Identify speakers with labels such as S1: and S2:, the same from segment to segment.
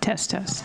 S1: Test, test.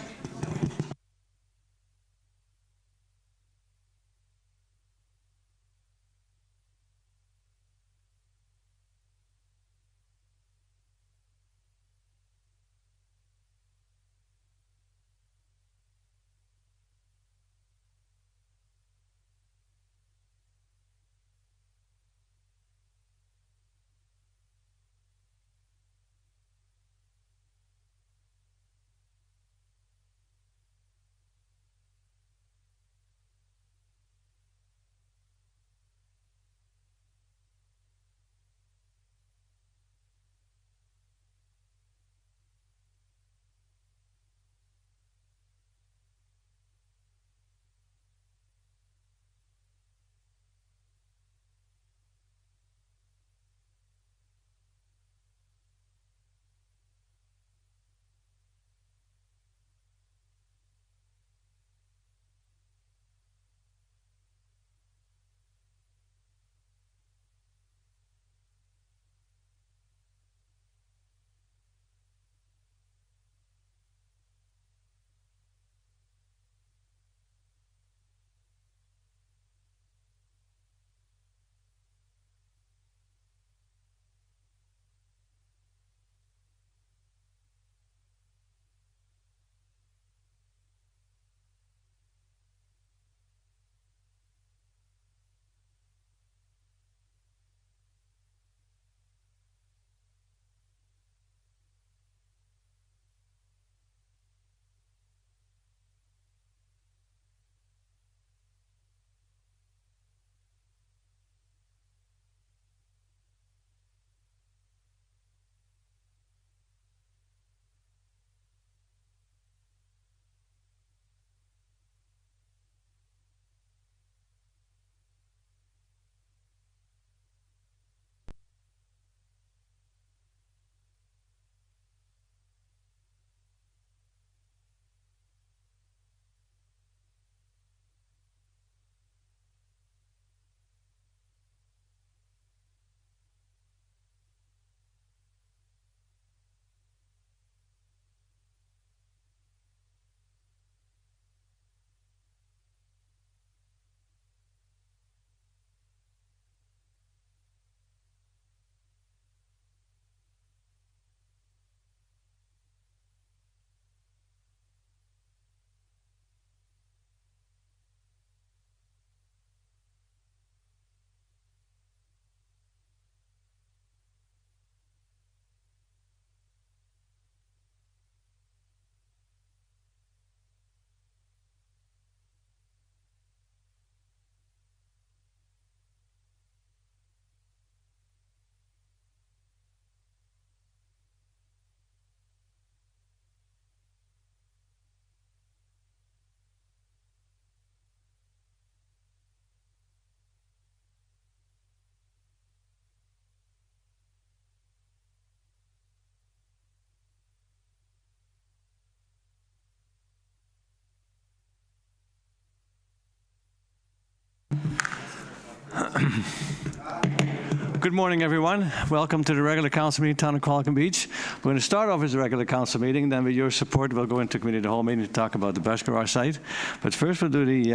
S2: Good morning, everyone. Welcome to the regular council meeting, Town of Qualicum Beach. We're going to start off as a regular council meeting, then with your support, we'll go into committee of the whole meeting to talk about the bus garage site. But first, we'll do the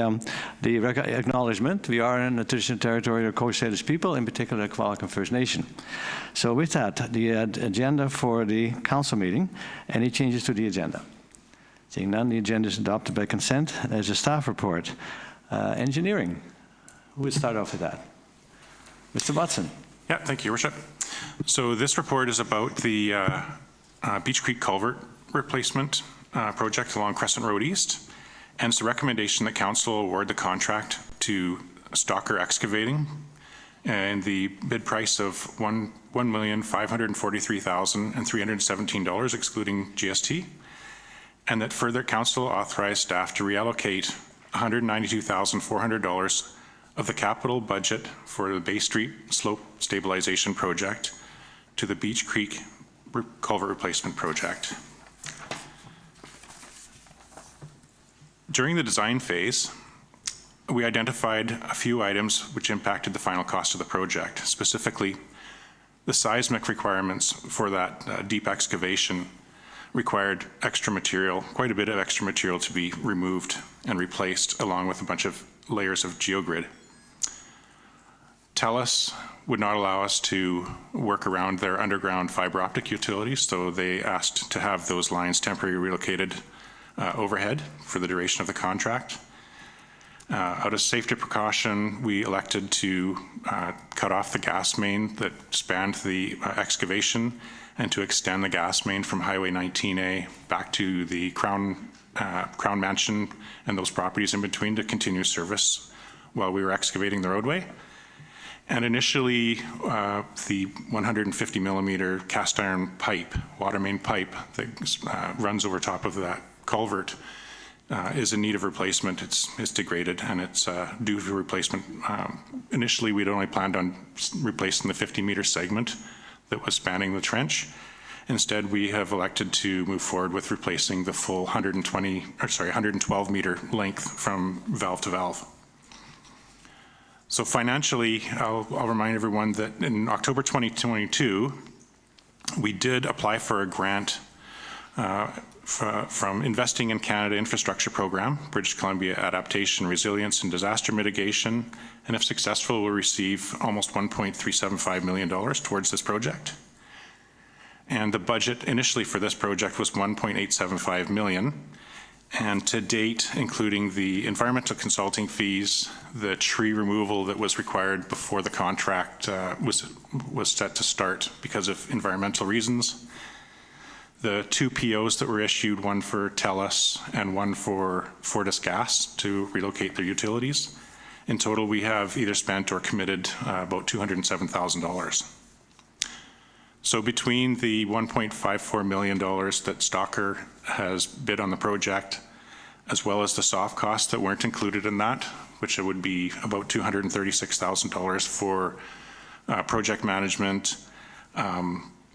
S2: acknowledgement. We are in the traditional territory of Coast Salish people, in particular the Qualicum First Nation. So with that, the agenda for the council meeting. Any changes to the agenda? Seeing none, the agenda is adopted by consent. There's a staff report. Engineering. Who would start off with that? Mr. Watson.
S3: Yeah, thank you, Your Worship. So this report is about the Beach Creek Culvert replacement project along Crescent Road East, and it's a recommendation that Council award the contract to Stalker Excavating and the bid price of $1,543,317 excluding GST, and that further Council authorize staff to reallocate $192,400 of the capital budget for the Bay Street Slope Stabilization Project to the Beach Creek Culvert Replacement Project. During the design phase, we identified a few items which impacted the final cost of the project, specifically the seismic requirements for that deep excavation required extra material, quite a bit of extra material to be removed and replaced, along with a bunch of layers of geogrid. TELUS would not allow us to work around their underground fiber optic utilities, so they asked to have those lines temporarily relocated overhead for the duration of the contract. Out of safety precaution, we elected to cut off the gas main that spanned the excavation and to extend the gas main from Highway 19A back to the Crown Mansion and those properties in between to continue service while we were excavating the roadway. And initially, the 150 millimeter cast iron pipe, water main pipe that runs over top of that culvert is in need of replacement. It's degraded and it's due for replacement. Initially, we'd only planned on replacing the 50-meter segment that was spanning the trench. Instead, we have elected to move forward with replacing the full 112-meter length from valve to valve. So financially, I'll remind everyone that in October 2022, we did apply for a grant from Investing in Canada Infrastructure Program, British Columbia Adaptation, Resilience and Disaster Mitigation, and if successful, we'll receive almost $1.375 million towards this project. And the budget initially for this project was $1.875 million. And to date, including the environmental consulting fees, the tree removal that was required before the contract was set to start because of environmental reasons, the 2 POs that were issued, one for TELUS and one for FortisGas to relocate their utilities. In total, we have either spent or committed about $207,000. So between the $1.54 million that Stalker has bid on the project, as well as the soft costs that weren't included in that, which would be about $236,000 for project management,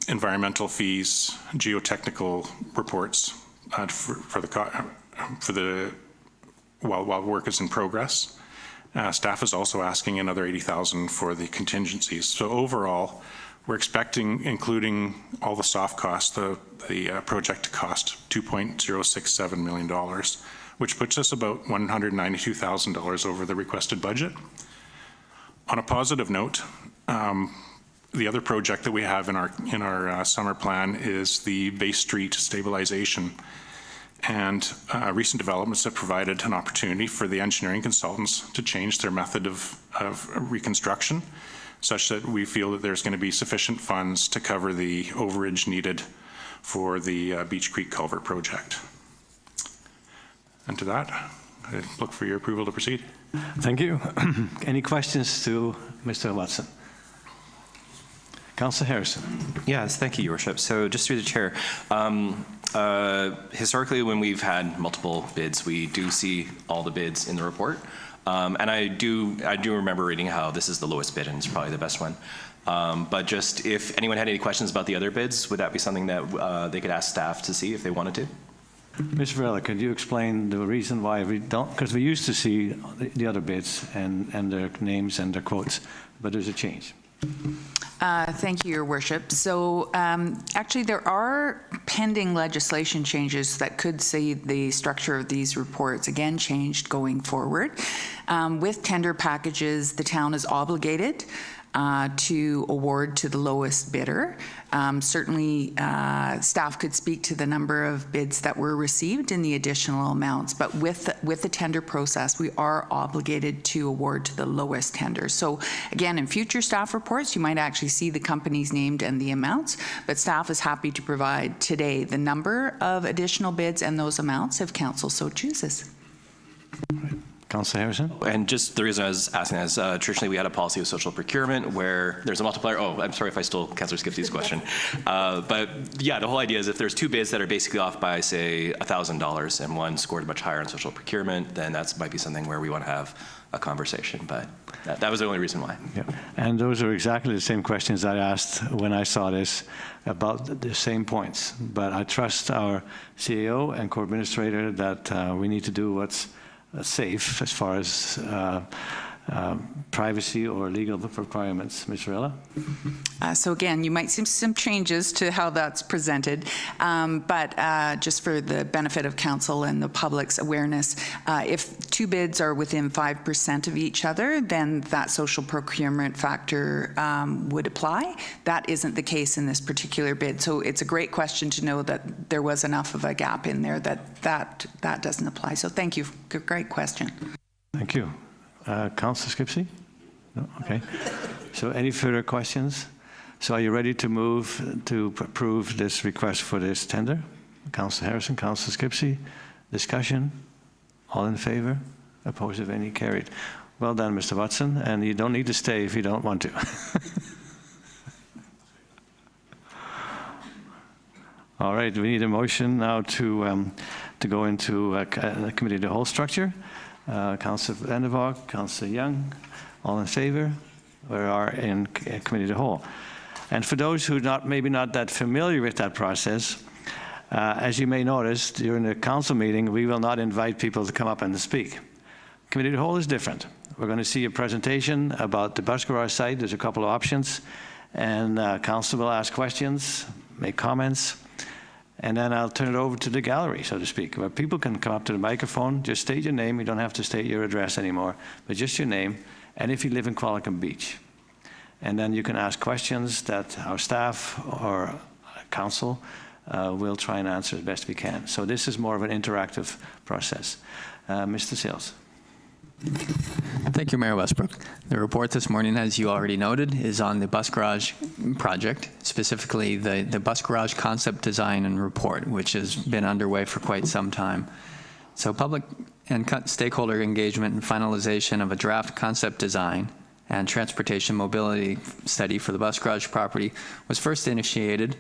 S3: environmental fees, geotechnical reports while work is in progress. Staff is also asking another $80,000 for the contingencies. So overall, we're expecting, including all the soft costs, the project to cost $2.067 million, which puts us about $192,000 over the requested budget. On a positive note, the other project that we have in our summer plan is the Bay Street stabilization. And recent developments have provided an opportunity for the engineering consultants to change their method of reconstruction, such that we feel that there's going to be sufficient funds to cover the overage needed for the Beach Creek Culvert project. And to that, I look for your approval to proceed.
S2: Thank you. Any questions to Mr. Watson? Councillor Harrison.
S1: Yes, thank you, Your Worship. So just through the chair, historically when we've had multiple bids, we do see all the bids in the report. And I do remember reading how this is the lowest bid and it's probably the best one. But just if anyone had any questions about the other bids, would that be something that they could ask staff to see if they wanted to?
S2: Ms. Varela, could you explain the reason why we don't, because we used to see the other bids and their names and their quotes, but there's a change.
S4: Thank you, Your Worship. So actually there are pending legislation changes that could see the structure of these reports again changed going forward. With tender packages, the town is obligated to award to the lowest bidder. Certainly, staff could speak to the number of bids that were received and the additional amounts, but with the tender process, we are obligated to award to the lowest tender. So again, in future staff reports, you might actually see the companies named and the amounts, but staff is happy to provide today the number of additional bids and those amounts if council so chooses.
S2: Councillor Harrison?
S1: And just the reason I was asking is traditionally we had a policy of social procurement where there's a multiplier. Oh, I'm sorry if I stole Councillor Skifty's question. But yeah, the whole idea is if there's 2 bids that are basically off by, say, $1,000 and one scored much higher on social procurement, then that might be something where we want to have a conversation. But that was the only reason why.
S2: Yeah. And those are exactly the same questions I asked when I saw this about the same points. But I trust our CEO and co-administrator that we need to do what's safe as far as privacy or legal requirements. Ms. Rilla?
S4: So again, you might see some changes to how that's presented, but just for the benefit of council and the public's awareness, if two bids are within 5% of each other, then that social procurement factor would apply. That isn't the case in this particular bid. So it's a great question to know that there was enough of a gap in there that doesn't apply. So thank you. Great question.
S2: Thank you. Councillor Skipsey? No? Okay. So any further questions? So are you ready to move to approve this request for this tender? Councillor Harrison, Councillor Skipsey, discussion? All in favor? Opposed, if any? Carried. Well done, Mr. Watson, and you don't need to stay if you don't want to. All right, we need a motion now to go into a committee of the whole structure. Councillor Van der Valk, Councillor Young, all in favor? We are in committee of the whole. And for those who maybe not that familiar with that process, as you may notice, during the council meeting, we will not invite people to come up and speak. Committee of the whole is different. We're going to see a presentation about the bus garage site. There's a couple of options. And council will ask questions, make comments. And then I'll turn it over to the gallery, so to speak, where people can come up to the microphone, just state your name. You don't have to state your address anymore, but just your name, and if you live in Qualicum Beach. And then you can ask questions that our staff or council will try and answer as best we can. So this is more of an interactive process. Mr. Sales.
S5: Thank you, Mayor Westbrook. The report this morning, as you already noted, is on the bus garage project, specifically the bus garage concept design and report, which has been underway for quite some time. So public and stakeholder engagement and finalization of a draft concept design and transportation mobility study for the bus garage property was first initiated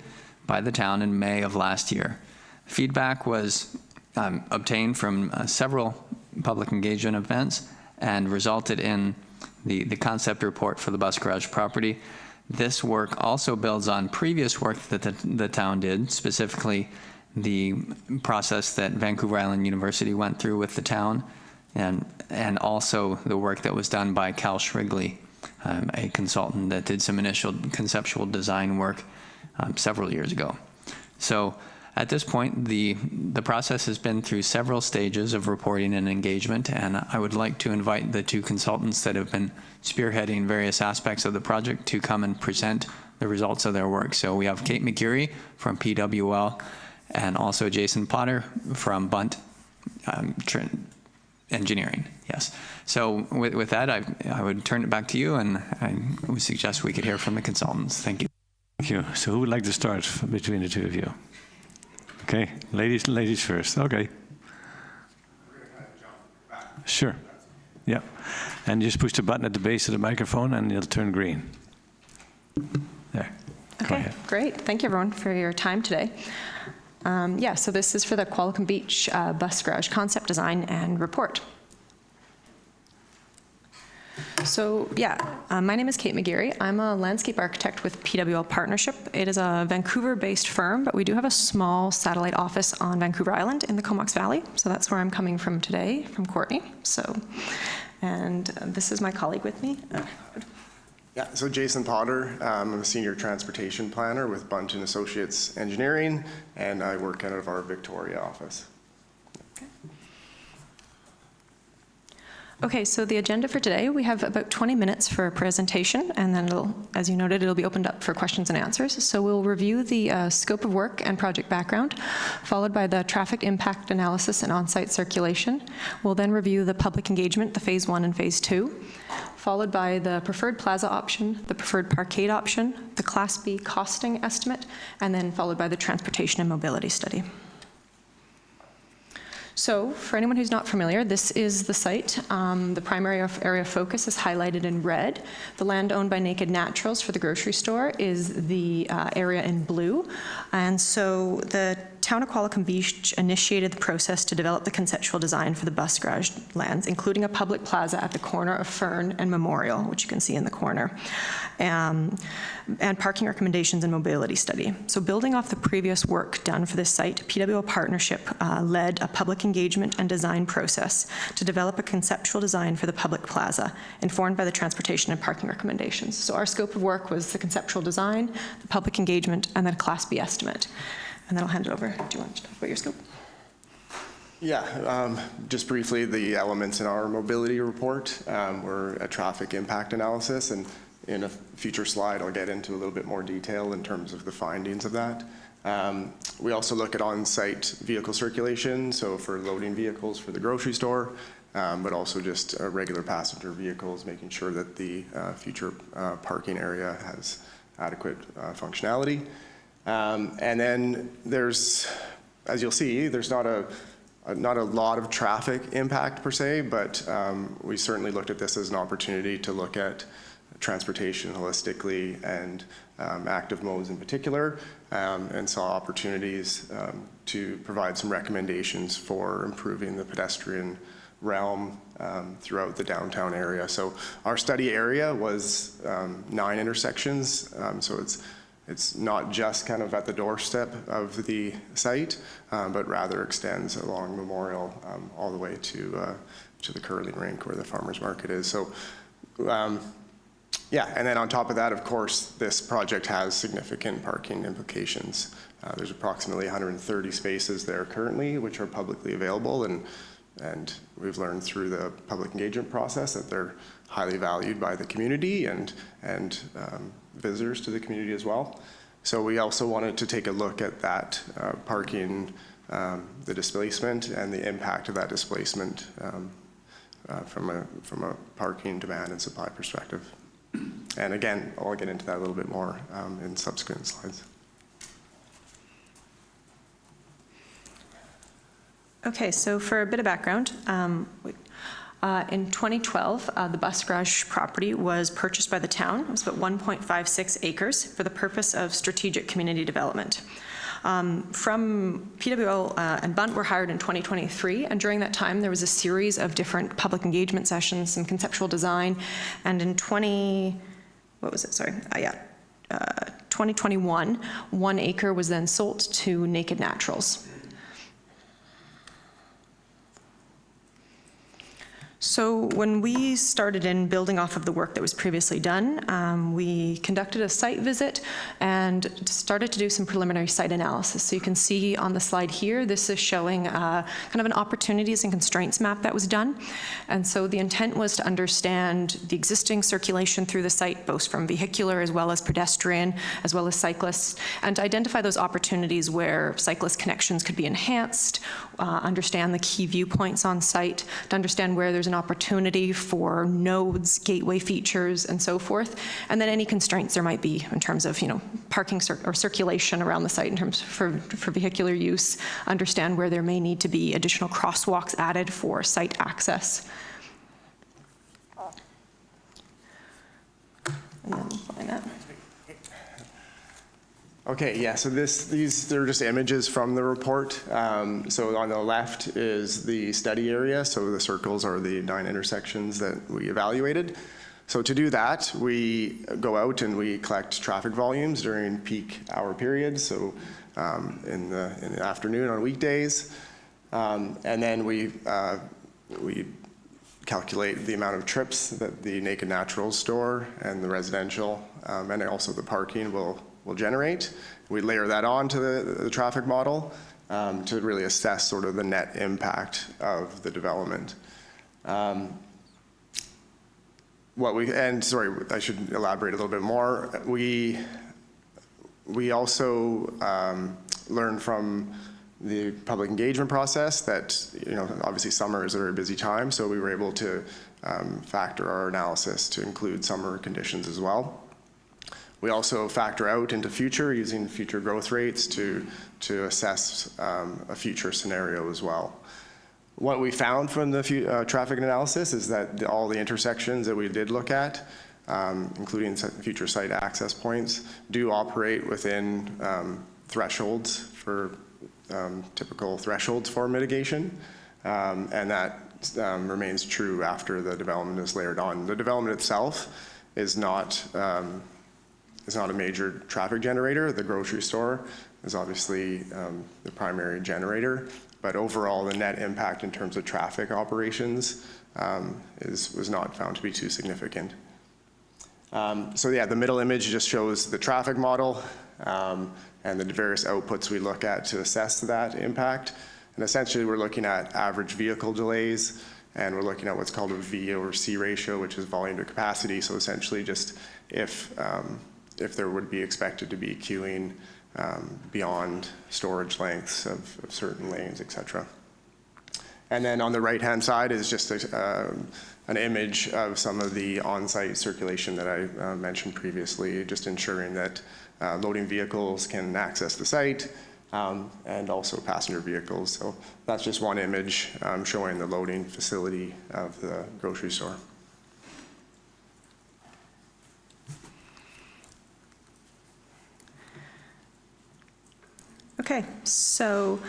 S5: by the town in May of last year. Feedback was obtained from several public engagement events and resulted in the concept report for the bus garage property. This work also builds on previous work that the town did, specifically the process that Vancouver Island University went through with the town, and also the work that was done by Cal Shrigley, a consultant that did some initial conceptual design work several years ago. So at this point, the process has been through several stages of reporting and engagement, and I would like to invite the two consultants that have been spearheading various aspects of the project to come and present the results of their work. So we have Kate McGeary from PWL and also Jason Potter from Bunt Engineering. Yes. So with that, I would turn it back to you, and I would suggest we could hear from the consultants. Thank you.
S2: Thank you. So who would like to start between the two of you? Okay, ladies first. Okay. Sure. Yeah. And just push the button at the base of the microphone and it'll turn green. There. Go
S6: Okay,
S2: ahead.
S6: great. Thank you, everyone, for your time today. So this is for the Qualicum Beach bus garage concept design and report. So my name is Kate McGeary. I'm a landscape architect with PWL Partnership. It is a Vancouver-based firm, but we do have a small satellite office on Vancouver Island in the Comox Valley. So that's where I'm coming from today, from Courtney. And this is my colleague with me.
S7: Yeah, so Jason Potter, I'm a senior transportation planner with Bunt & Associates Engineering, and I work out of our Victoria office.
S6: Okay, so the agenda for today, we have about 20 minutes for a presentation, and then as you noted, it'll be opened up for questions and answers. So we'll review the scope of work and project background, followed by the traffic impact analysis and on-site circulation. We'll then review the public engagement, the phase 1 and phase 2, followed by the preferred plaza option, the preferred parkade option, the Class B costing estimate, and then followed by the transportation and mobility study. So for anyone who's not familiar, this is the site. The primary area of focus is highlighted in red. The land owned by Naked Naturals for the grocery store is the area in blue. And so the Town of Qualicum Beach initiated the process to develop the conceptual design for the bus garage lands, including a public plaza at the corner of Fern and Memorial, which you can see in the corner, and parking recommendations and mobility study. So building off the previous work done for this site, PWL Partnership led a public public engagement and design process to develop a conceptual design for the public plaza, informed by the transportation and parking recommendations. So our scope of work was the conceptual design, the public engagement, and then a Class B estimate. And then I'll hand it over. Do you want to talk about your scope?
S7: Yeah, just briefly, the elements in our mobility report were a traffic impact analysis, and in a future slide, I'll get into a little bit more detail in terms of the findings of that. We also look at on-site vehicle circulation, so for loading vehicles for the grocery store, but also just regular passenger vehicles, making sure that the future parking area has adequate functionality. And then there's, as you'll see, there's not a lot of traffic impact per se, but we certainly looked at this as an opportunity to look at transportation holistically and active modes in particular, and saw opportunities to provide some recommendations for improving the pedestrian realm throughout the downtown area. So our study area was 9 intersections, so it's not just kind of at the doorstep of the site, but rather extends along Memorial all the way to the curling rink where the farmers market is. So yeah, and then on top of that, of course, this project has significant parking implications. There's approximately 130 spaces there currently, which are publicly available, and we've learned through the public engagement process that they're highly valued by the community and visitors to the community as well. So we also wanted to take a look at that parking, the displacement and the impact of that displacement from a parking demand and supply perspective. And again, I'll get into that a little bit more in subsequent slides.
S6: Okay, so for a bit of background, in 2012, the bus garage property was purchased by the town. It was about 1.56 acres for the purpose of strategic community development. From PWO and Bunt were hired in 2023, and during that time there was a series of different public engagement sessions, some conceptual design, and in 2021, 1 acre was then sold to Naked Naturals. So when we started in building off of the work that was previously done, we conducted a site visit and started to do some preliminary site analysis. So you can see on the slide here, this is showing kind of an opportunities and constraints map that was done. And so the intent was to understand the existing circulation through the site, both from vehicular as well as pedestrian, as well as cyclists, and to identify those opportunities where cyclist connections could be enhanced, understand the key viewpoints on site, to understand where there's an opportunity for nodes, gateway features, and so forth, and then any constraints there might be in terms of, parking or circulation around the site in terms for vehicular use, understand where there may need to be additional crosswalks added for site access. And then find that.
S7: Okay, yeah, so these are just images from the report. So on the left is the study area. So the circles are the 9 intersections that we evaluated. So to do that, we go out and we collect traffic volumes during peak hour periods. So in the afternoon on weekdays. And then we calculate the amount of trips that the Naked Naturals store and the residential and also the parking will generate. We layer that on to the traffic model to really assess sort of the net impact of the development. Sorry, I should elaborate a little bit more. We also learned from the public engagement process that, obviously summer is a very busy time, so we were able to factor our analysis to include summer conditions as well. We also factor out into future using future growth rates to assess a future scenario as well. What we found from the traffic analysis is that all the intersections that we did look at, including future site access points, do operate within thresholds for typical thresholds for mitigation, and that remains true after the development is layered on. The development itself is not a major traffic generator. The grocery store is obviously the primary generator, But overall, the net impact in terms of traffic operations was not found to be too significant. So yeah, the middle image just shows the traffic model and the various outputs we look at to assess that impact. And essentially, we're looking at average vehicle delays, and we're looking at what's called a V over C ratio, which is volume to capacity. So essentially, just if there would be expected to be queuing beyond storage lengths of certain lanes, et cetera. And then on the right-hand side is just an image of some of the on-site circulation that I mentioned previously, just ensuring that loading vehicles can access the site, and also passenger vehicles. So that's just one image showing the loading facility of the grocery store.
S6: Okay, so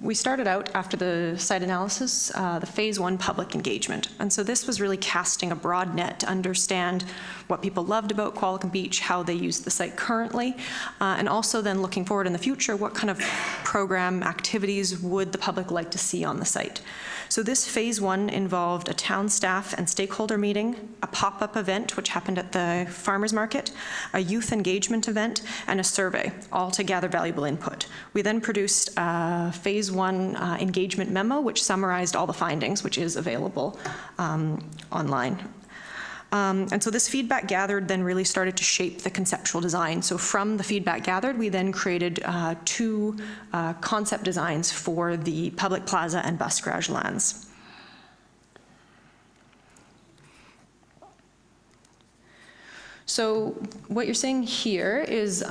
S6: we started out after the site analysis, the phase 1 public engagement. And so this was really casting a broad net to understand what people loved about Qualicum Beach, how they use the site currently, and also then looking forward in the future, what kind of program activities would the public like to see on the site. So this phase 1 involved a town staff and stakeholder meeting, a pop-up event, which happened at the farmers market, a youth engagement event, and a survey, all to gather valuable input. We then produced a phase 1 engagement memo, which summarized all the findings, which is available online. And so this feedback gathered then really started to shape the conceptual design. So from the feedback gathered, we then created 2 concept designs for the public plaza and bus garage lands. So what you're seeing here is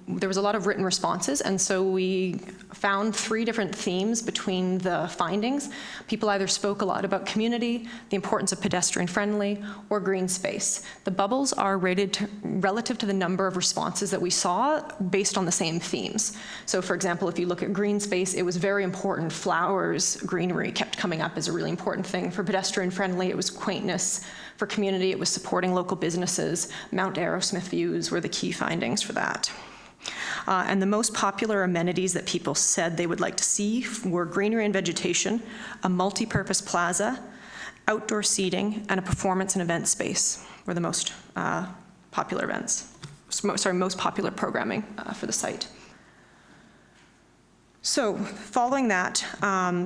S6: there was a lot of written responses, and so we found 3 different themes between the findings. People either spoke a lot about community, the importance of pedestrian friendly, or green space. The bubbles are rated relative to the number of responses that we saw based on the same themes. So for example, if you look at green space, it was very important. Flowers, greenery kept coming up as a really important thing. For pedestrian friendly, it was quaintness. For community, it was supporting local businesses. Mount Arrowsmith views were the key findings for that. And the most popular amenities that people said they would like to see were greenery and vegetation, a multi-purpose plaza, outdoor seating, and a performance and event space were the most popular events. Sorry, most popular programming for the site. So following that,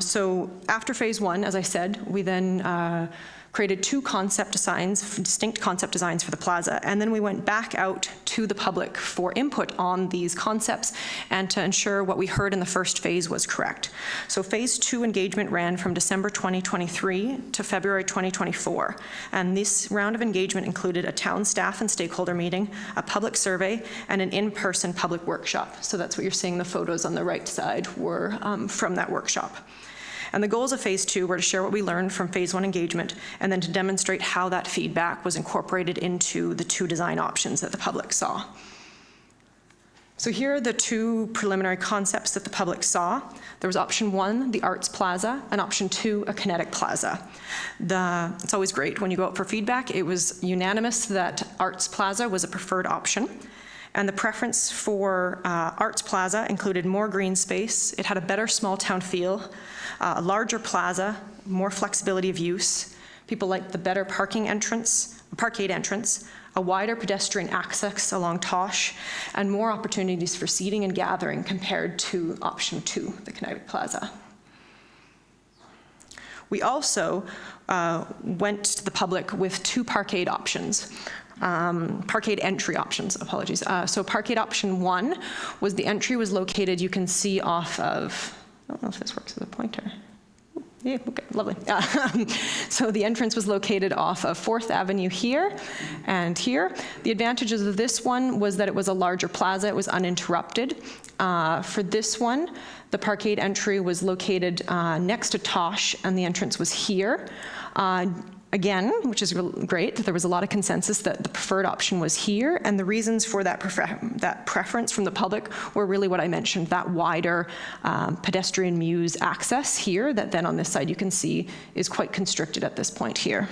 S6: so after phase 1, as I said, we then created 2 concept designs, distinct concept designs for the plaza, and then we went back out to the public for input on these concepts and to ensure what we heard in the first phase was correct. So phase 2 engagement ran from December 2023 to February 2024, and this round of engagement included a town staff and stakeholder meeting, a public survey, and an in-person public workshop. So that's what you're seeing, the photos on the right side were from that workshop. And the goals of phase 2 were to share what we learned from phase 1 engagement and then to demonstrate how that feedback was incorporated into the 2 design options that the public saw. So here are the 2 preliminary concepts that the public saw. There was option 1, the Arts Plaza, and option 2, a Kinetic Plaza. It's always great when you go out for feedback. It was unanimous that Arts Plaza was a preferred option. And the preference for Arts Plaza included more green space. It had a better small town feel, a larger plaza, more flexibility of use. People liked the better parkade entrance, a wider pedestrian access along Tosh, and more opportunities for seating and gathering compared to option 2, the Kinetic Plaza. We also went to the public with 2 parkade options. Parkade entry options, apologies. So parkade option 1 was the entry was located, you can see off of, I don't know if this works as a pointer. Yeah, okay, lovely. So the entrance was located off of 4th Avenue here and here. The advantages of this one was that it was a larger plaza, it was uninterrupted. For this one, the parkade entry was located next to Tosh and the entrance was here. Again, which is great, that there was a lot of consensus that the preferred option was here, and the reasons for that preference from the public were really what I mentioned, that wider pedestrian muse access here that then on this side you can see is quite constricted at this point here.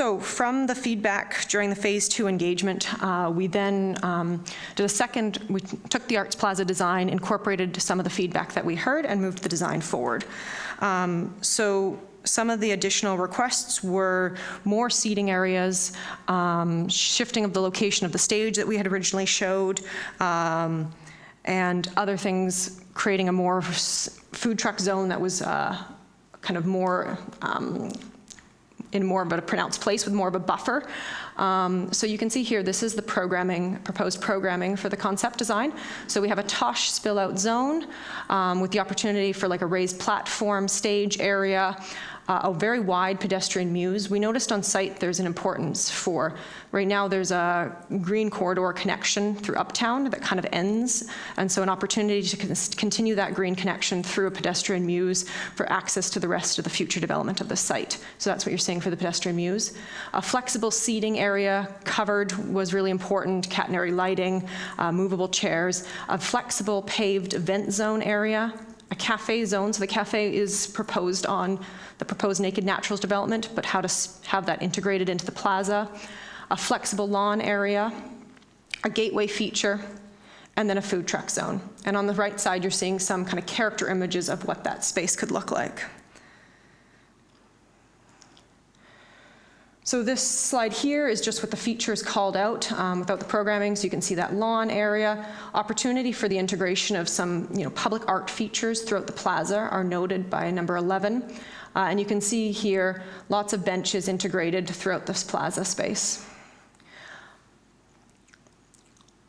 S6: So from the feedback during the Phase 2 engagement, we then we took the Arts Plaza design, incorporated some of the feedback that we heard, and moved the design forward. So some of the additional requests were more seating areas, shifting of the location of the stage that we had originally showed, and other things, creating a more food truck zone that was kind of more in more of a pronounced place with more of a buffer. So you can see here, this is the proposed programming for the concept design. So we have a Tosh spill-out zone with the opportunity for like a raised platform stage area, a very wide pedestrian muse. We noticed on site there's an importance for, right now there's a green corridor connection through Uptown that kind of ends, and so an opportunity to continue that green connection through a pedestrian muse for access to the rest of the future development of the site. So that's what you're seeing for the pedestrian muse. A flexible seating area covered was really important, catenary lighting, movable chairs, a flexible paved event zone area, a cafe zone. So the cafe is proposed on the proposed Naked Naturals development, but how to have that integrated into the plaza, a flexible lawn area, a gateway feature, and then a food truck zone. And on the right side, you're seeing some kind of character images of what that space could look like. So this slide here is just what the features called out without the programming. So you can see that lawn area. Opportunity for the integration of some public art features throughout the plaza are noted by number 11. And you can see here lots of benches integrated throughout this plaza space.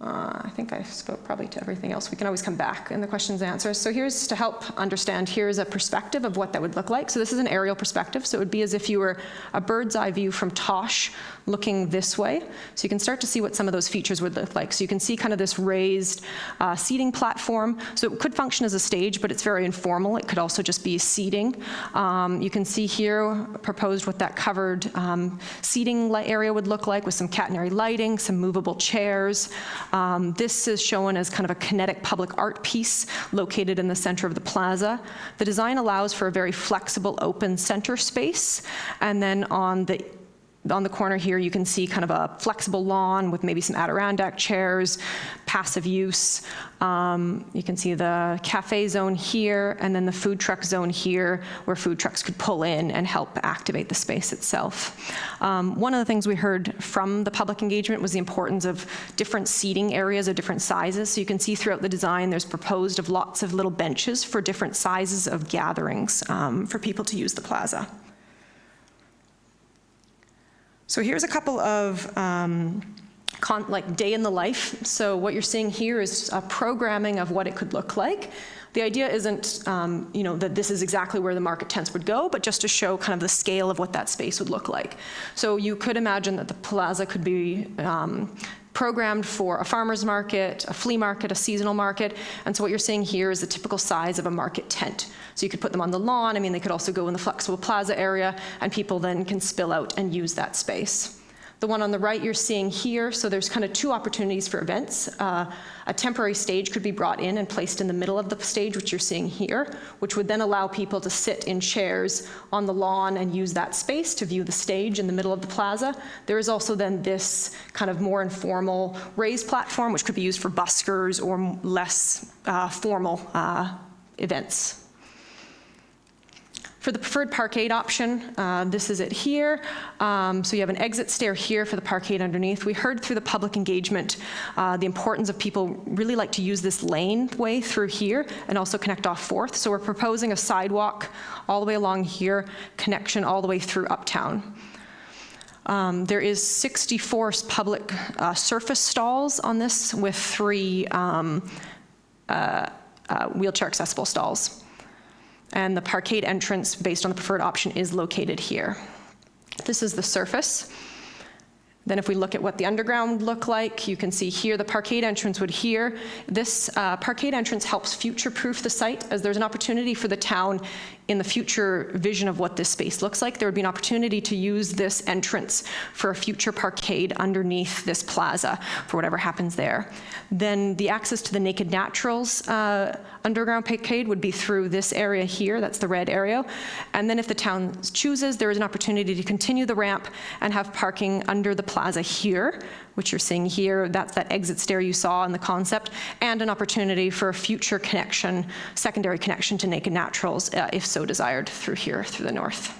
S6: I think I spoke probably to everything else. We can always come back in the questions and answers. So here's to help understand, here's a perspective of what that would look like. So this is an aerial perspective. So it would be as if you were a bird's eye view from Tosh looking this way. So you can start to see what some of those features would look like. So you can see kind of this raised seating platform. So it could function as a stage, but it's very informal. It could also just be seating. You can see here proposed what that covered seating area would look like with some catenary lighting, some movable chairs. This is shown as kind of a kinetic public art piece located in the center of the plaza. The design allows for a very flexible open center space, and then on the corner here, you can see kind of a flexible lawn with maybe some Adirondack chairs, passive use. You can see the cafe zone here, and then the food truck zone here, where food trucks could pull in and help activate the space itself. One of the things we heard from the public engagement was the importance of different seating areas of different sizes. So you can see throughout the design, there's proposed of lots of little benches for different sizes of gatherings for people to use the plaza. So here's a couple of like day in the life. So what you're seeing here is a programming of what it could look like. The idea isn't that this is exactly where the market tents would go, but just to show kind of the scale of what that space would look like. So you could imagine that the plaza could be programmed for a farmer's market, a flea market, a seasonal market. And so what you're seeing here is the typical size of a market tent. So you could put them on the lawn. I mean, they could also go in the flexible plaza area, and people then can spill out and use that space. The one on the right you're seeing here, so there's kind of two opportunities for events. A temporary stage could be brought in and placed in the middle of the stage, which you're seeing here, which would then allow people to sit in chairs on the lawn and use that space to view the stage in the middle of the plaza. There is also then this kind of more informal raised platform, which could be used for buskers or less formal events. For the preferred parkade option, this is it here. So you have an exit stair here for the parkade underneath. We heard through the public engagement the importance of people really like to use this lane way through here and also connect off 4th. So we're proposing a sidewalk all the way along here, connection all the way through Uptown. There is 64 public surface stalls on this with 3 wheelchair accessible stalls. And the parkade entrance, based on the preferred option, is located here. This is the surface. Then if we look at what the underground would look like, you can see here the parkade entrance would here. This parkade entrance helps future-proof the site, as there's an opportunity for the town in the future vision of what this space looks like, there would be an opportunity to use this entrance for a future parkade underneath this plaza for whatever happens there. Then the access to the Naked Naturals underground parkade would be through this area here, that's the red area. And then if the town chooses, there is an opportunity to continue the ramp and have parking under the plaza here, which you're seeing here. That's that exit stair you saw in the concept, and an opportunity for a future connection, secondary connection to Naked Naturals, if so desired, through here, through the north.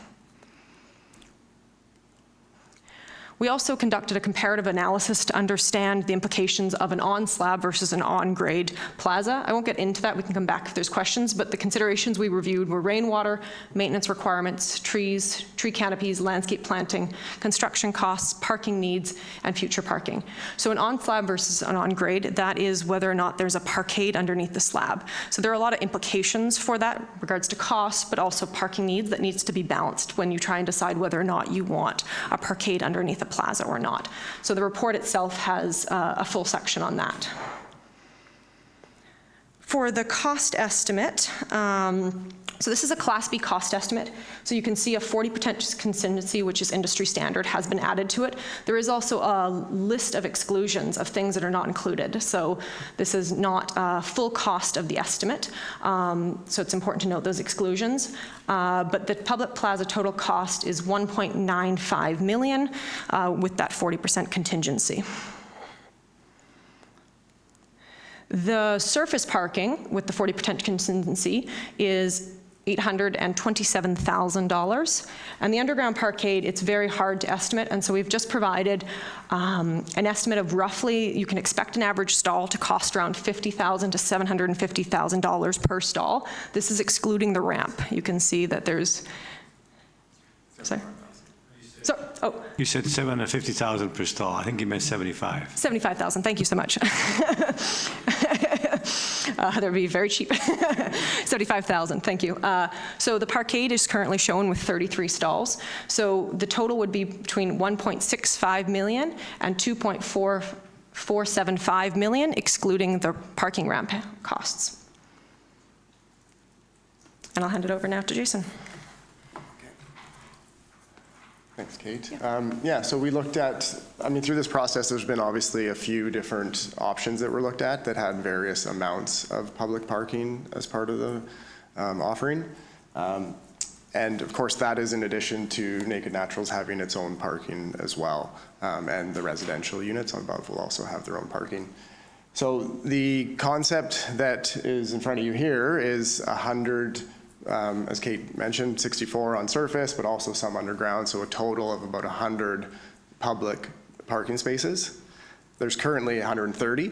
S6: We also conducted a comparative analysis to understand the implications of an on-slab versus an on-grade plaza. I won't get into that, we can come back if there's questions, but the considerations we reviewed were rainwater, maintenance requirements, trees, tree canopies, landscape planting, construction costs, parking needs, and future parking. So an on-slab versus an on-grade, that is whether or not there's a parkade underneath the slab. So there are a lot of implications for that in regards to costs, but also parking needs that needs to be balanced when you try and decide whether or not you want a parkade underneath a plaza or not. So the report itself has a full section on that. For the cost estimate, so this is a Class B cost estimate. So you can see a 40% contingency, which is industry standard, has been added to it. There is also a list of exclusions of things that are not included. So this is not full cost of the estimate. So it's important to note those exclusions. But the public plaza total cost is $1.95 million with that 40% contingency. The surface parking with the 40% contingency is $827,000. And the underground parkade, it's very hard to estimate, and so we've just provided an estimate of roughly, you can expect an average stall to cost around $50,000 to $750,000 per stall. This is excluding the ramp. You can see that there's, sorry? So, oh.
S2: You said 750,000 per stall. I think you meant 75.
S6: 75,000, thank you so much. That would be very cheap. 75,000, thank you. So the parkade is currently shown with 33 stalls. So the total would be between 1.65 million and 2.475 million, excluding the parking ramp costs. And I'll hand it over now to Jason.
S7: Thanks, Kate. Yeah, so we looked at, through this process, there's been obviously a few different options that were looked at that had various amounts of public parking as part of the offering. And of course, that is in addition to Naked Naturals having its own parking as well. And the residential units above will also have their own parking. So the concept that is in front of you here is 100, as Kate mentioned, 64 on surface, but also some underground, so a total of about 100 public parking spaces. There's currently 130,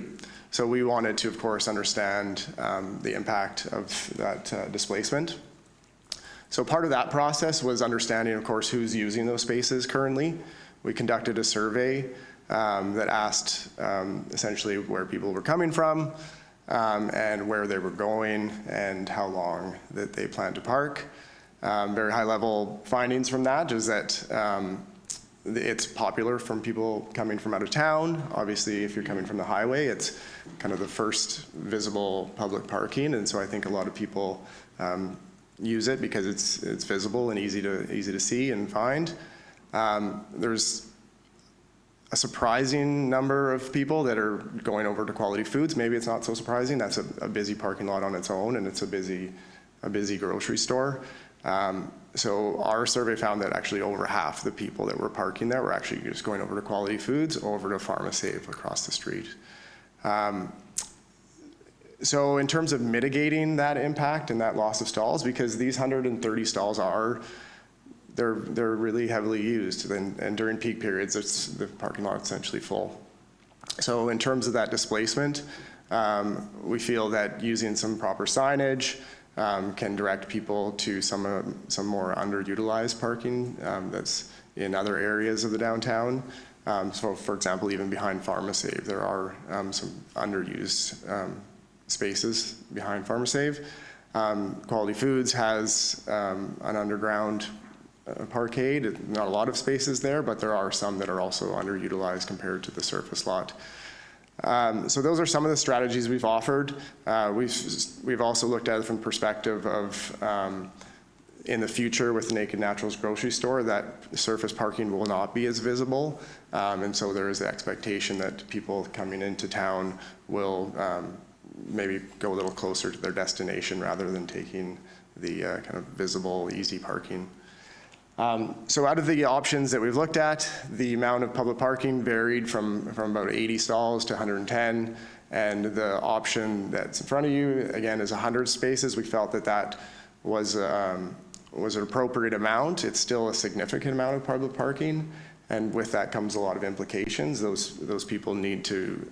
S7: so we wanted to, of course, understand the impact of that displacement. So part of that process was understanding, of course, who's using those spaces currently. We conducted a survey that asked essentially where people were coming from, and where they were going and how long that they plan to park. Very high level findings from that is that it's popular from people coming from out of town. Obviously, if you're coming from the highway, it's kind of the first visible public parking, and so I think a lot of people use it because it's visible and easy to see and find. There's a surprising number of people that are going over to Quality Foods. Maybe it's not so surprising. That's a busy parking lot on its own, and it's a busy grocery store. So our survey found that actually over half the people that were parking there were actually just going over to Quality Foods, over to PharmaSave across the street. So in terms of mitigating that impact and that loss of stalls, because these 130 stalls they're really heavily used, and during peak periods, the parking lot is essentially full. So in terms of that displacement, we feel that using some proper signage can direct people to some more underutilized parking that's in other areas of the downtown. So for example, even behind PharmaSave, there are some underused spaces behind PharmaSave. Quality Foods has an underground parkade. Not a lot of spaces there, but there are some that are also underutilized compared to the surface lot. So those are some of the strategies we've offered. We've also looked at it from the perspective of in the future with the Naked Naturals grocery store, that surface parking will not be as visible. And so there is the expectation that people coming into town will maybe go a little closer to their destination rather than taking the kind of visible, easy parking. So out of the options that we've looked at, the amount of public parking varied from about 80 stalls to 110. And the option that's in front of you, again, is 100 spaces. We felt that that was an appropriate amount. It's still a significant amount of public parking. And with that comes a lot of implications. Those people need to,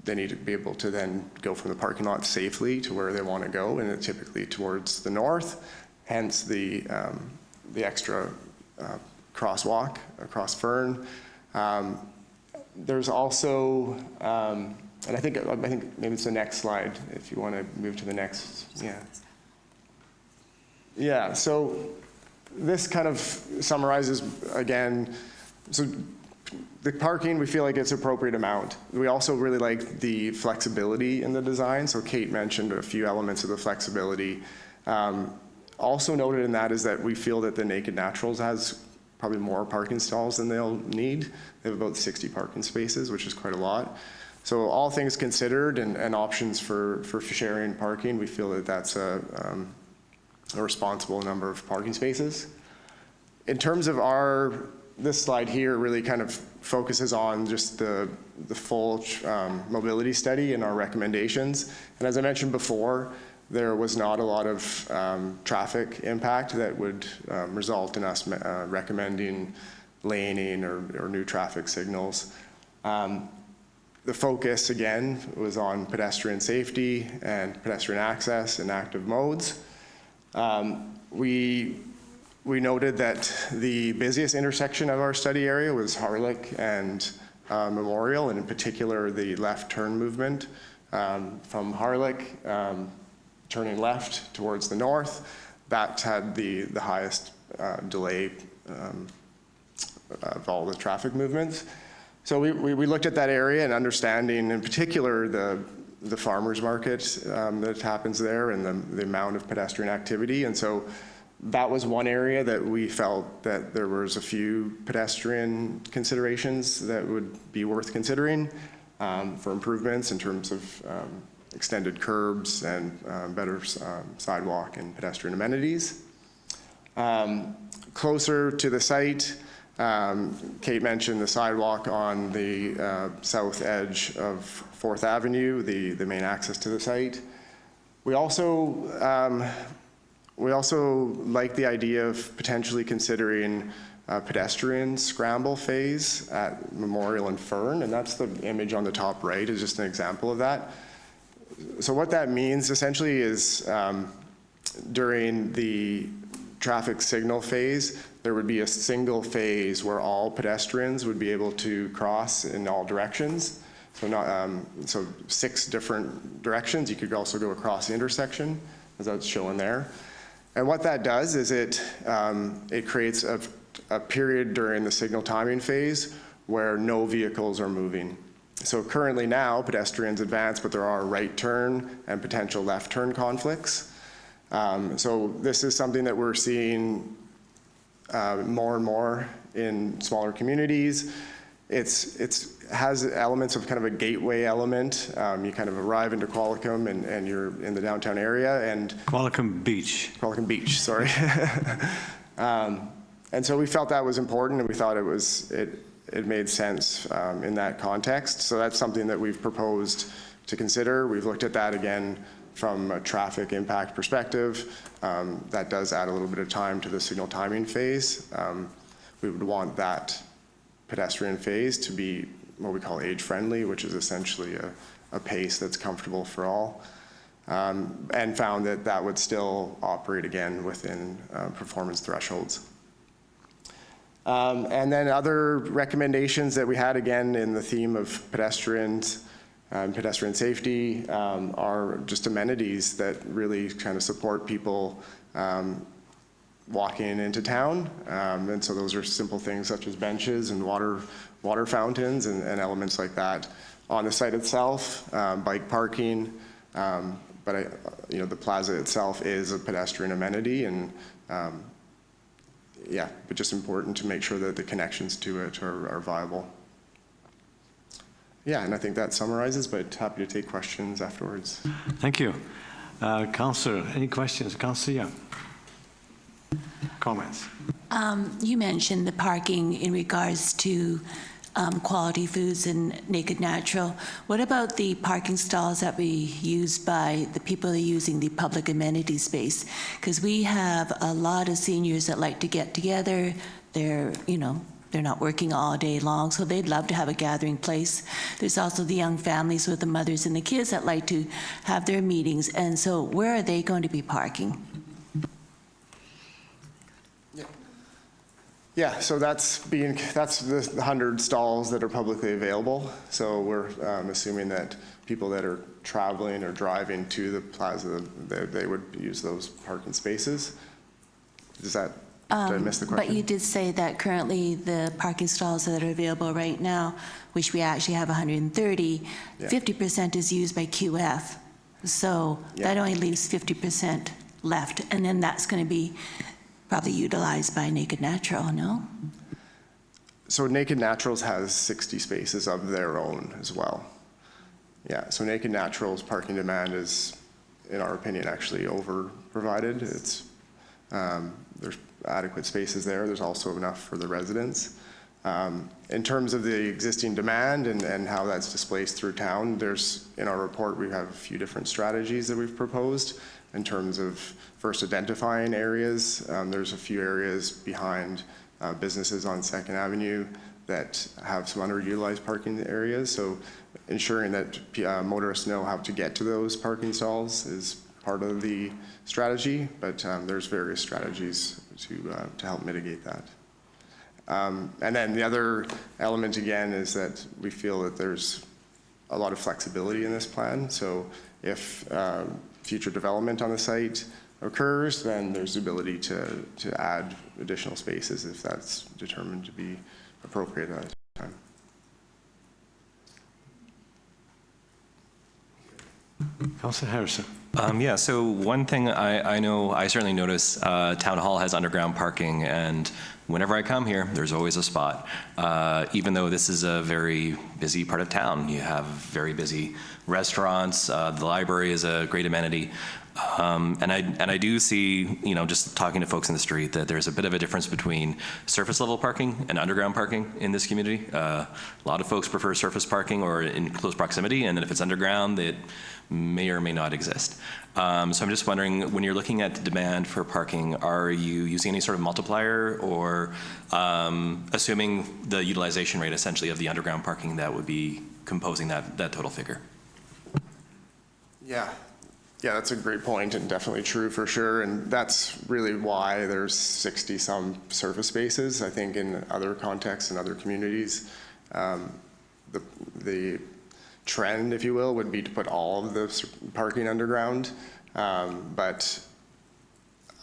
S7: they need to be able to then go from the parking lot safely to where they want to go, and typically towards the north, hence the extra crosswalk across Fern. There's also, and I think maybe it's the next slide, if you want to move to the next, yeah. Yeah, so this kind of summarizes, again, so the parking, we feel like it's appropriate amount. We also really like the flexibility in the design. So Kate mentioned a few elements of the flexibility. Also noted in that is that we feel that the Naked Naturals has probably more parking stalls than they'll need. They have about 60 parking spaces, which is quite a lot. So all things considered and options for sharing parking, we feel that that's a responsible number of parking spaces. In terms of this slide here really kind of focuses on just the full mobility study and our recommendations. And as I mentioned before, there was not a lot of traffic impact that would result in us recommending laning or new traffic signals. The focus, again, was on pedestrian safety and pedestrian access in active modes. We noted that the busiest intersection of our study area was Harlech and Memorial, and in particular the left turn movement from Harlech turning left towards the north. That had the highest delay of all the traffic movements. So we looked at that area and understanding in particular the farmers market that happens there and the amount of pedestrian activity. And so that was one area that we felt that there was a few pedestrian considerations that would be worth considering for improvements in terms of extended curbs and better sidewalk and pedestrian amenities. Closer to the site, Kate mentioned the sidewalk on the south edge of 4th Avenue, the main access to the site. We also like the idea of potentially considering a pedestrian scramble phase at Memorial and Fern, and that's the image on the top right is just an example of that. So what that means essentially is during the traffic signal phase, there would be a single phase where all pedestrians would be able to cross in all directions. So 6 different directions. You could also go across the intersection, as that's shown there. And what that does is it creates a period during the signal timing phase where no vehicles are moving. So currently now, pedestrians advance, but there are right turn and potential left turn conflicts. So this is something that we're seeing more and more in smaller communities. It has elements of kind of a gateway element. You kind of arrive into Qualicum and you're in the downtown area. And
S2: Qualicum Beach.
S7: Qualicum Beach, sorry. And so we felt that was important, and we thought it made sense in that context. So that's something that we've proposed to consider. We've looked at that again from a traffic impact perspective. That does add a little bit of time to the signal timing phase. We would want that pedestrian phase to be what we call age-friendly, which is essentially a pace that's comfortable for all, and found that that would still operate again within performance thresholds. And then other recommendations that we had, again, in the theme of pedestrians and pedestrian safety are just amenities that really kind of support people walking into town. And so those are simple things such as benches and water fountains and elements like that. On the site itself, bike parking, the plaza itself is a pedestrian amenity, and yeah, but just important to make sure that the connections to it are viable. Yeah, and I think that summarizes, but happy to take questions afterwards.
S2: Thank you. Councillor, any questions? Councillor Young? Comments?
S8: You mentioned the parking in regards to quality foods and Naked Natural. What about the parking stalls that we use by the people using the public amenity space? Because we have a lot of seniors that like to get together. They're not working all day long, so they'd love to have a gathering place. There's also the young families with the mothers and the kids that like to have their meetings. And so where are they going to be parking?
S7: Yeah, so that's the 100 stalls that are publicly available. So we're assuming that people that are traveling or driving to the plaza, they would use those parking spaces. Did I miss the question?
S8: But you did say that currently the parking stalls that are available right now, which we actually have 130, 50% is used by QF. So that only leaves 50% left. And then that's going to be probably utilized by Naked Natural, no?
S7: So Naked Naturals has 60 spaces of their own as well. Yeah, so Naked Naturals parking demand is, in our opinion, actually over-provided. There's adequate spaces there. There's also enough for the residents. In terms of the existing demand and how that's displaced through town, in our report, we have a few different strategies that we've proposed in terms of first identifying areas. There's a few areas behind businesses on 2nd Avenue that have some underutilized parking areas. So ensuring that motorists know how to get to those parking stalls is part of the strategy, but there's various strategies to help mitigate that. And then the other element, again, is that we feel that there's a lot of flexibility in this plan. So if future development on the site occurs, then there's the ability to add additional spaces if that's determined to be appropriate at that time.
S2: Councillor Harrison.
S1: Yeah, so one thing I know, I certainly notice Town Hall has underground parking, and whenever I come here, there's always a spot. Even though this is a very busy part of town, you have very busy restaurants, the library is a great amenity. And I do see, just talking to folks in the street, that there's a bit of a difference between surface level parking and underground parking in this community. A lot of folks prefer surface parking or in close proximity, and then if it's underground, it may or may not exist. So I'm just wondering, when you're looking at the demand for parking, are you using any sort of multiplier, or assuming the utilization rate essentially of the underground parking that would be composing that total figure?
S7: Yeah, that's a great point and definitely true for sure. And that's really why there's 60 some surface spaces. I think in other contexts and other communities, the trend, if you will, would be to put all of the parking underground. But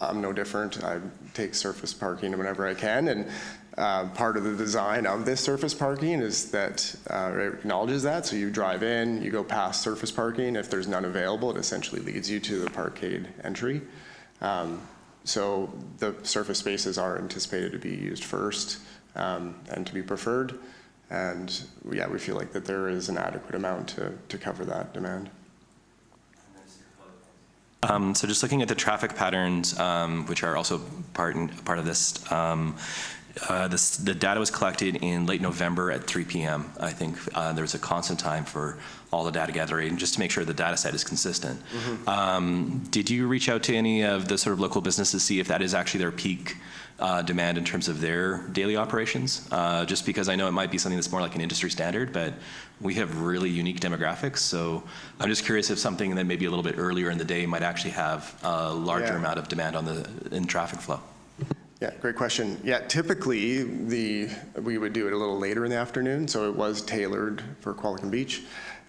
S7: I'm no different. I take surface parking whenever I can. And part of the design of this surface parking is that it acknowledges that. So you drive in, you go past surface parking. If there's none available, it essentially leads you to the parkade entry. So the surface spaces are anticipated to be used first and to be preferred. And yeah, we feel like that there is an adequate amount to cover that demand.
S1: So just looking at the traffic patterns, which are also part of this, the data was collected in late November at 3 p.m. I think there's a constant time for all the data gathering, just to make sure the data set is consistent. Mm-hmm. Did you reach out to any of the sort of local businesses to see if that is actually their peak demand in terms of their daily operations? Just because I know it might be something that's more like an industry standard, but we have really unique demographics. So I'm just curious if something that maybe a little bit earlier in the day might actually have a larger amount of demand in traffic flow.
S7: Yeah, great question. Yeah, typically we would do it a little later in the afternoon, so it was tailored for Qualicum Beach,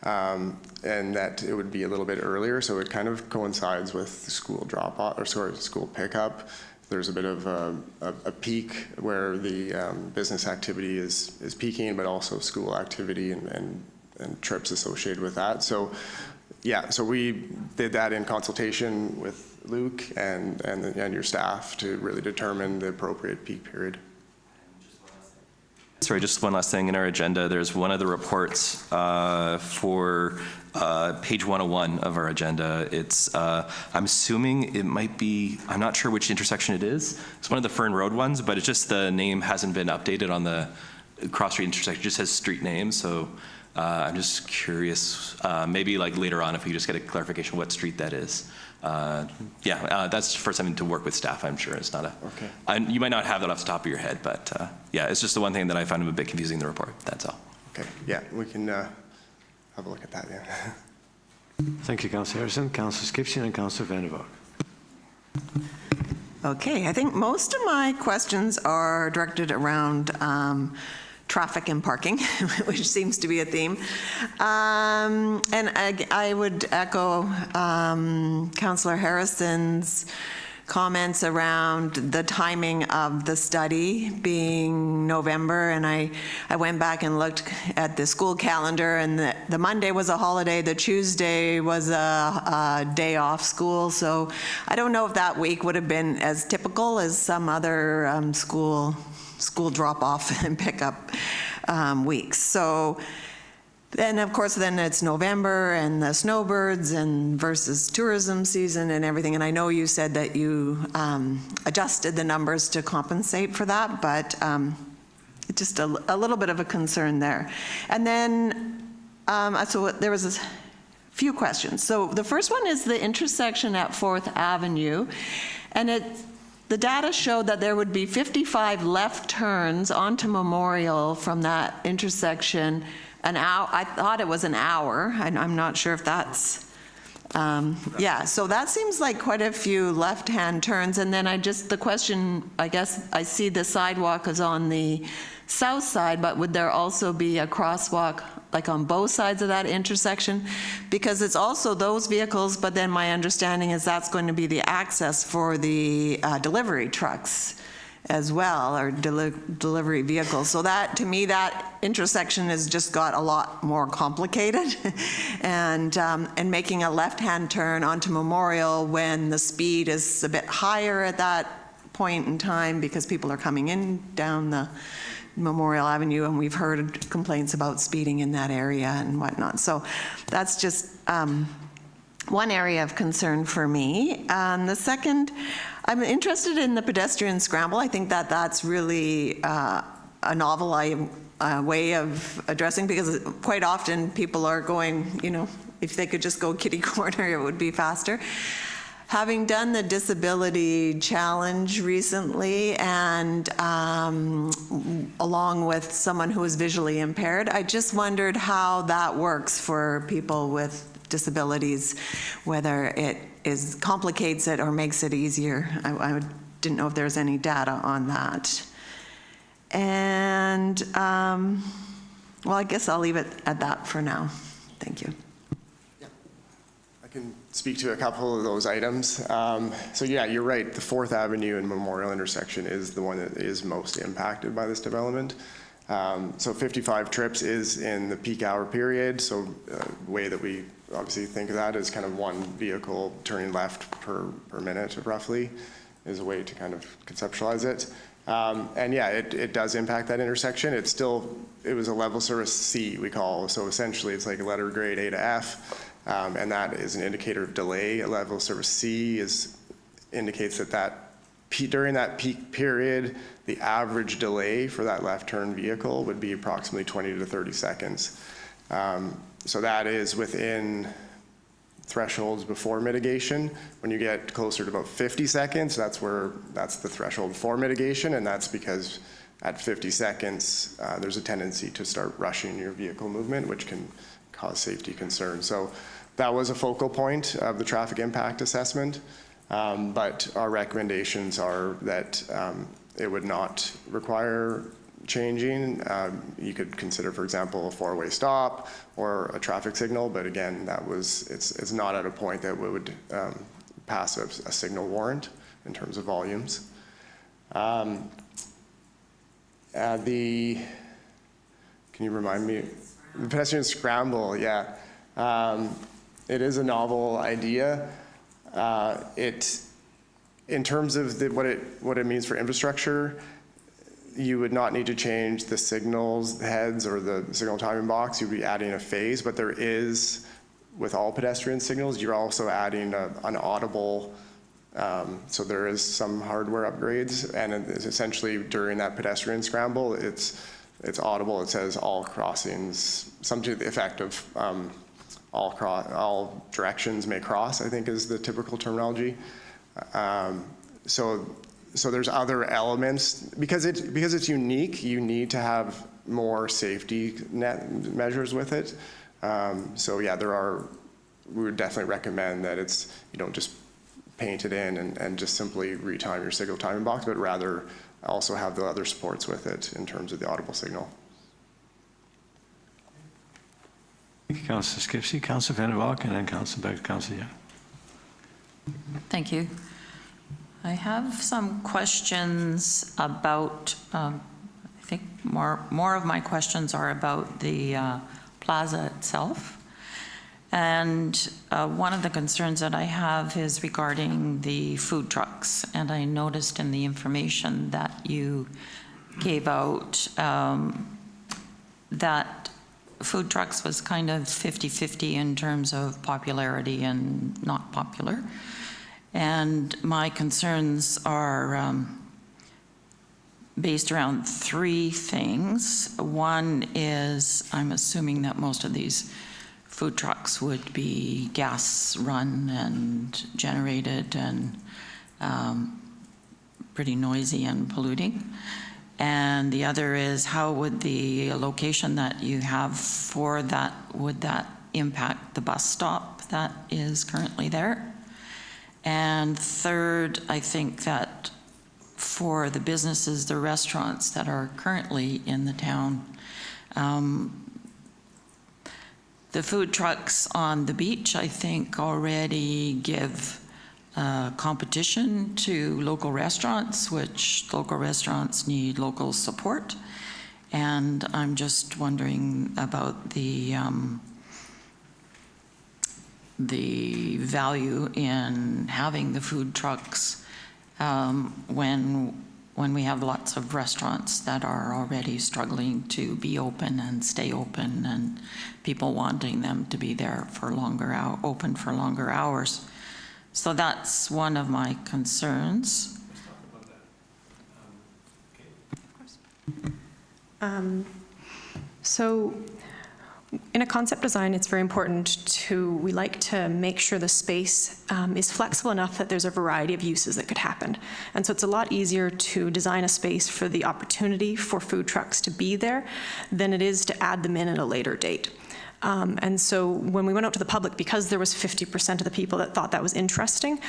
S7: and that it would be a little bit earlier, so it kind of coincides with school drop-off, or sorry, school pickup. There's a bit of a peak where the business activity is peaking, but also school activity and trips associated with that. So Yeah, so we did that in consultation with Luke and your staff to really determine the appropriate peak period.
S1: Sorry, just one last thing. In our agenda, there's one of the reports for page 101 of our agenda. It's, I'm assuming it might be, I'm not sure which intersection it is. It's one of the Fern Road ones, but it's just the name hasn't been updated on the cross street intersection. It just has street names. So I'm just curious, maybe like later on if we just get a clarification what street that is. That's for something to work with staff, I'm sure. It's not a,
S7: okay.
S1: You might not have that off the top of your head, but yeah, it's just the one thing that I found a bit confusing in the report, that's all.
S7: Okay, yeah, we can have a look at that, yeah.
S2: Thank you, Councillor Harrison, Councillor Skipson, and Councillor Van der Voort.
S9: Okay, I think most of my questions are directed around traffic and parking, which seems to be a theme. And I would echo Councillor Harrison's comments around the timing of the study being November, and I went back and looked at the school calendar, and the Monday was a holiday, the Tuesday was a day off school, so I don't know if that week would have been as typical as some other school drop-off and pickup weeks. So then, of course, then it's November and the snowbirds and versus tourism season and everything. And I know you said that you adjusted the numbers to compensate for that, but just a little bit of a concern there. And then, so there was a few questions. So the first one is the intersection at 4th Avenue. And the data showed that there would be 55 left turns onto Memorial from that intersection an hour. I thought it was an hour, and I'm not sure if that's, yeah, so that seems like quite a few left-hand turns. And then the question, I guess, I see the sidewalk is on the south side, but would there also be a crosswalk like on both sides of that intersection? Because it's also those vehicles, but then my understanding is that's going to be the access for the delivery trucks as well, or delivery vehicles. So that, to me, that intersection has just got a lot more complicated. and making a left-hand turn onto Memorial when the speed is a bit higher at that point in time because people are coming in down the Memorial Avenue, and we've heard complaints about speeding in that area and whatnot. So that's just one area of concern for me. The second, I'm interested in the pedestrian scramble. I think that that's really a novel way of addressing, because quite often people are going, if they could just go kitty corner, it would be faster. Having done the disability challenge recently, and along with someone who is visually impaired, I just wondered how that works for people with disabilities, whether it complicates it or makes it easier. I didn't know if there's any data on that. And, well, I guess I'll leave it at that for now. Thank you.
S7: I can speak to a couple of those items. So yeah, you're right. The 4th Avenue and Memorial intersection is the one that is most impacted by this development. So 55 trips is in the peak hour period. So the way that we obviously think of that is kind of one vehicle turning left per minute, roughly, is a way to kind of conceptualize it. And yeah, it does impact that intersection. It was a level service C, we call. So essentially it's like a letter grade A to F. And that is an indicator of delay. A level service C indicates that during that peak period, the average delay for that left turn vehicle would be approximately 20 to 30 seconds. So that is within thresholds before mitigation. When you get closer to about 50 seconds, that's the threshold for mitigation, and that's because at 50 seconds, there's a tendency to start rushing your vehicle movement, which can cause safety concerns. So that was a focal point of the traffic impact assessment, but our recommendations are that it would not require changing. You could consider, for example, a 4-way stop or a traffic signal, but again, it's not at a point that we would pass a signal warrant in terms of volumes. Can you remind me? The pedestrian scramble, yeah. it is a novel idea. In terms of what it means for infrastructure, you would not need to change the signals heads or the signal timing box. You'd be adding a phase, but there is, with all pedestrian signals, you're also adding an audible, so there is some hardware upgrades, and it's essentially during that pedestrian scramble, it's audible. It says all crossings, something to the effect of all directions may cross, I think is the typical terminology. So there's other elements, because it's unique, you need to have more safety net measures with it. So yeah, we would definitely recommend that you don't just paint it in and just simply retime your signal timing box, but rather also have the other supports with it in terms of the audible signal.
S2: Thank you, Councillor Skipsey, Councillor Van der Valk, and then back to Councillor Young.
S10: Thank you. I have some questions about, I think more of my questions are about the plaza itself. And one of the concerns that I have is regarding the food trucks. And I noticed in the information that you gave out that food trucks was kind of 50-50 in terms of popularity and not popular. And my concerns are based around three things. One is, I'm assuming that most of these food trucks would be gas run and generated and pretty noisy and polluting. And the other is, how would the location that you have for that, would that impact the bus stop that is currently there? And third, I think that for the businesses, the restaurants that are currently in the town, the food trucks on the beach, I think, already give competition to local restaurants, which local restaurants need local support. And I'm just wondering about the value in having the food trucks when we have lots of restaurants that are already struggling to be open and stay open, and people wanting them to be there for open for longer hours. So that's one of my concerns.
S6: So in a concept design, it's very important we like to make sure the space is flexible enough that there's a variety of uses that could happen. And so it's a lot easier to design a space for the opportunity for food trucks to be there than it is to add them in at a later date. And so when we went out to the public, because there was 50% of the people that thought that was interesting,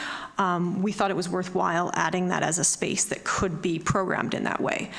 S6: we thought it was worthwhile adding that as a space that could be programmed in that way.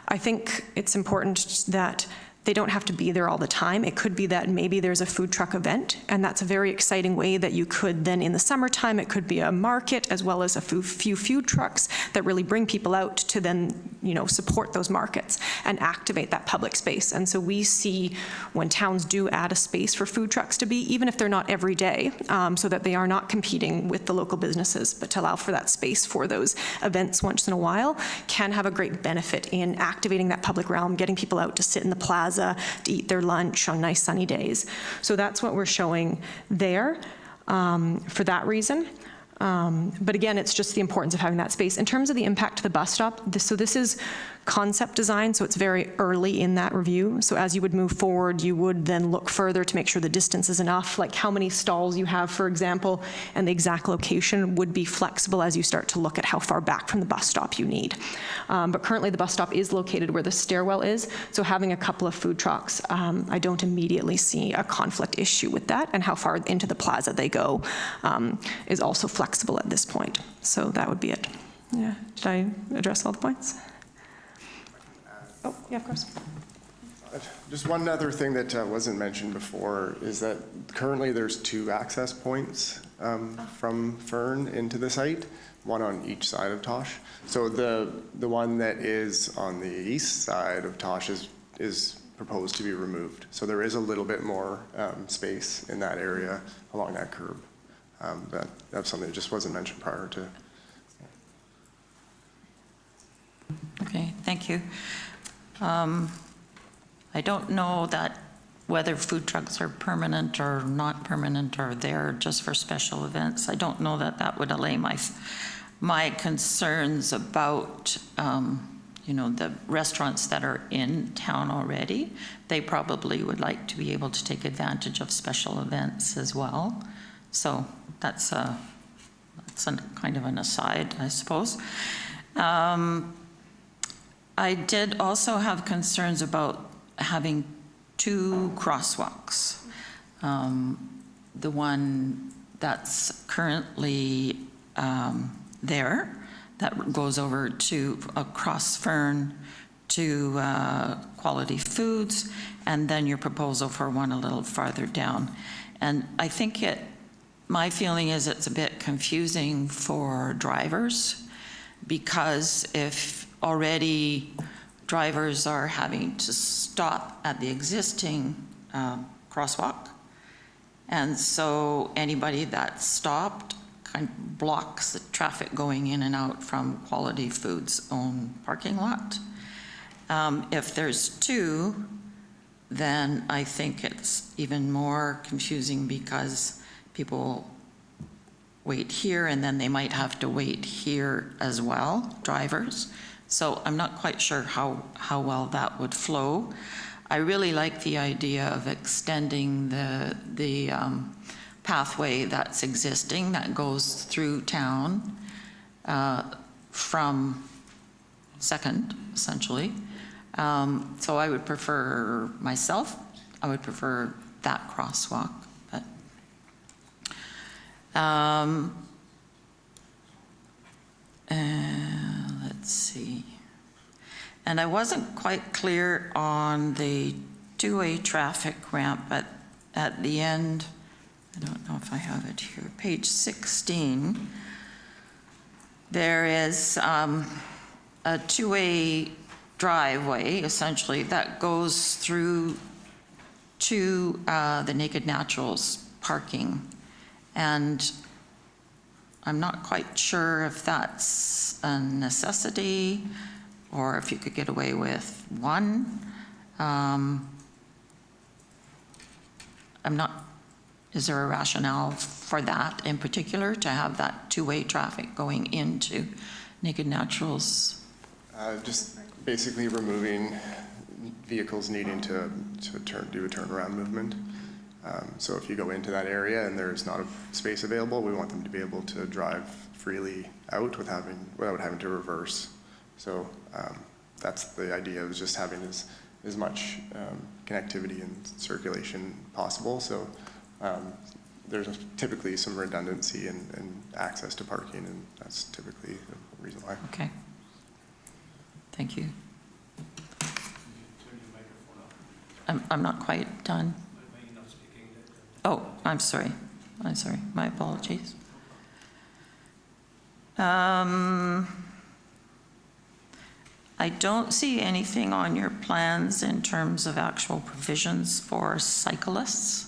S6: I think it's important that they don't have to be there all the time. It could be that maybe there's a food truck event, and that's a very exciting way that you could then, in the summertime, it could be a market as well as a few food trucks that really bring people out to then, support those markets and activate that public space. And so we see when towns do add a space for food trucks to be, even if they're not every day, so that they are not competing with the local businesses, but to allow for that space for those events once in a while, can have a great benefit in activating that public realm, getting people out to sit in the plaza, to eat their lunch on nice sunny days. So that's what we're showing there for that reason. But again, it's just the importance of having that space. In terms of the impact to the bus stop, so this is concept design, so it's very early in that review. So as you would move forward, you would then look further to make sure the distance is enough, like how many stalls you have, for example, and the exact location would be flexible as you start to look at how far back from the bus stop you need. But currently the bus stop is located where the stairwell is, so having a couple of food trucks, I don't immediately see a conflict issue with that, and how far into the plaza they go is also flexible at this point. So that would be it. Yeah, did I address all the points? Oh, yeah, of course.
S7: Just one other thing that wasn't mentioned before is that currently there's 2 access points from Fern into the site, one on each side of Tosh. So the one that is on the east side of Tosh is proposed to be removed. So there is a little bit more space in that area along that curb. That's something that just wasn't mentioned prior to.
S10: Okay, thank you. I don't know that whether food trucks are permanent or not permanent or there just for special events. I don't know that that would allay my concerns about, the restaurants that are in town already. They probably would like to be able to take advantage of special events as well. So that's a kind of an aside, I suppose. I did also have concerns about having 2 crosswalks. The one that's currently there, that goes over to across Fern to Quality Foods, and then your proposal for one a little farther down. And I think my feeling is it's a bit confusing for drivers, because if already drivers are having to stop at the existing crosswalk, and so anybody that's stopped kind of blocks the traffic going in and out from Quality Foods' own parking lot. If there's 2, then I think it's even more confusing, because people wait here and then they might have to wait here as well, drivers. So I'm not quite sure how well that would flow. I really like the idea of extending the pathway that's existing that goes through town from Second, essentially. So I would prefer that crosswalk. But let's see. And I wasn't quite clear on the two-way traffic ramp at the end. I don't know if I have it here. Page 16. There is a two-way driveway, essentially, that goes through to the Naked Naturals parking. And I'm not quite sure if that's a necessity or if you could get away with one. Is there a rationale for that in particular, to have that two-way traffic going into Naked Naturals?
S7: Just basically removing vehicles needing to do a turnaround movement. So if you go into that area and there's not a space available, we want them to be able to drive freely out without having to reverse. So that's the idea, of just having as much connectivity and circulation possible. So there's typically some redundancy and access to parking, and that's typically the reason why.
S10: Okay. Thank you. I'm not quite done. Oh, I'm sorry. My apologies. I don't see anything on your plans in terms of actual provisions for cyclists.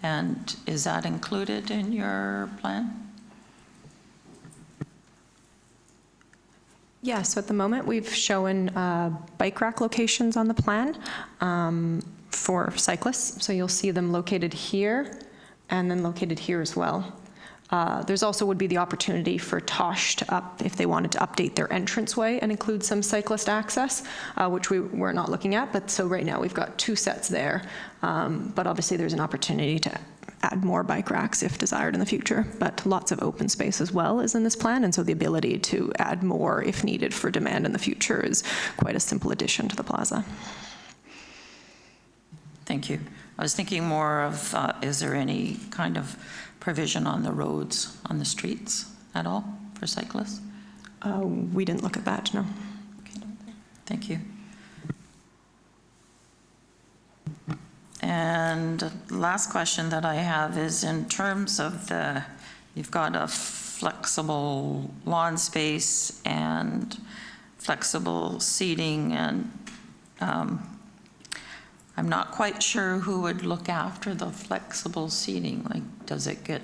S10: And is that included in your plan?
S6: Yeah, so at the moment, we've shown bike rack locations on the plan for cyclists. So you'll see them located here and then located here as well. There's also would be the opportunity for Tosh to if they wanted to update their entranceway and include some cyclist access, which we're not looking at. But so right now we've got 2 sets there. But obviously there's an opportunity to add more bike racks if desired in the future. But lots of open space as well is in this plan. And so the ability to add more if needed for demand in the future is quite a simple addition to the plaza.
S10: Thank you. I was thinking more of, is there any kind of provision on the roads, on the streets at all for cyclists?
S6: We didn't look at that, no.
S10: Okay. Thank you. And last question that I have is in terms of you've got a flexible lawn space and flexible seating and I'm not quite sure who would look after the flexible seating. Like, does it get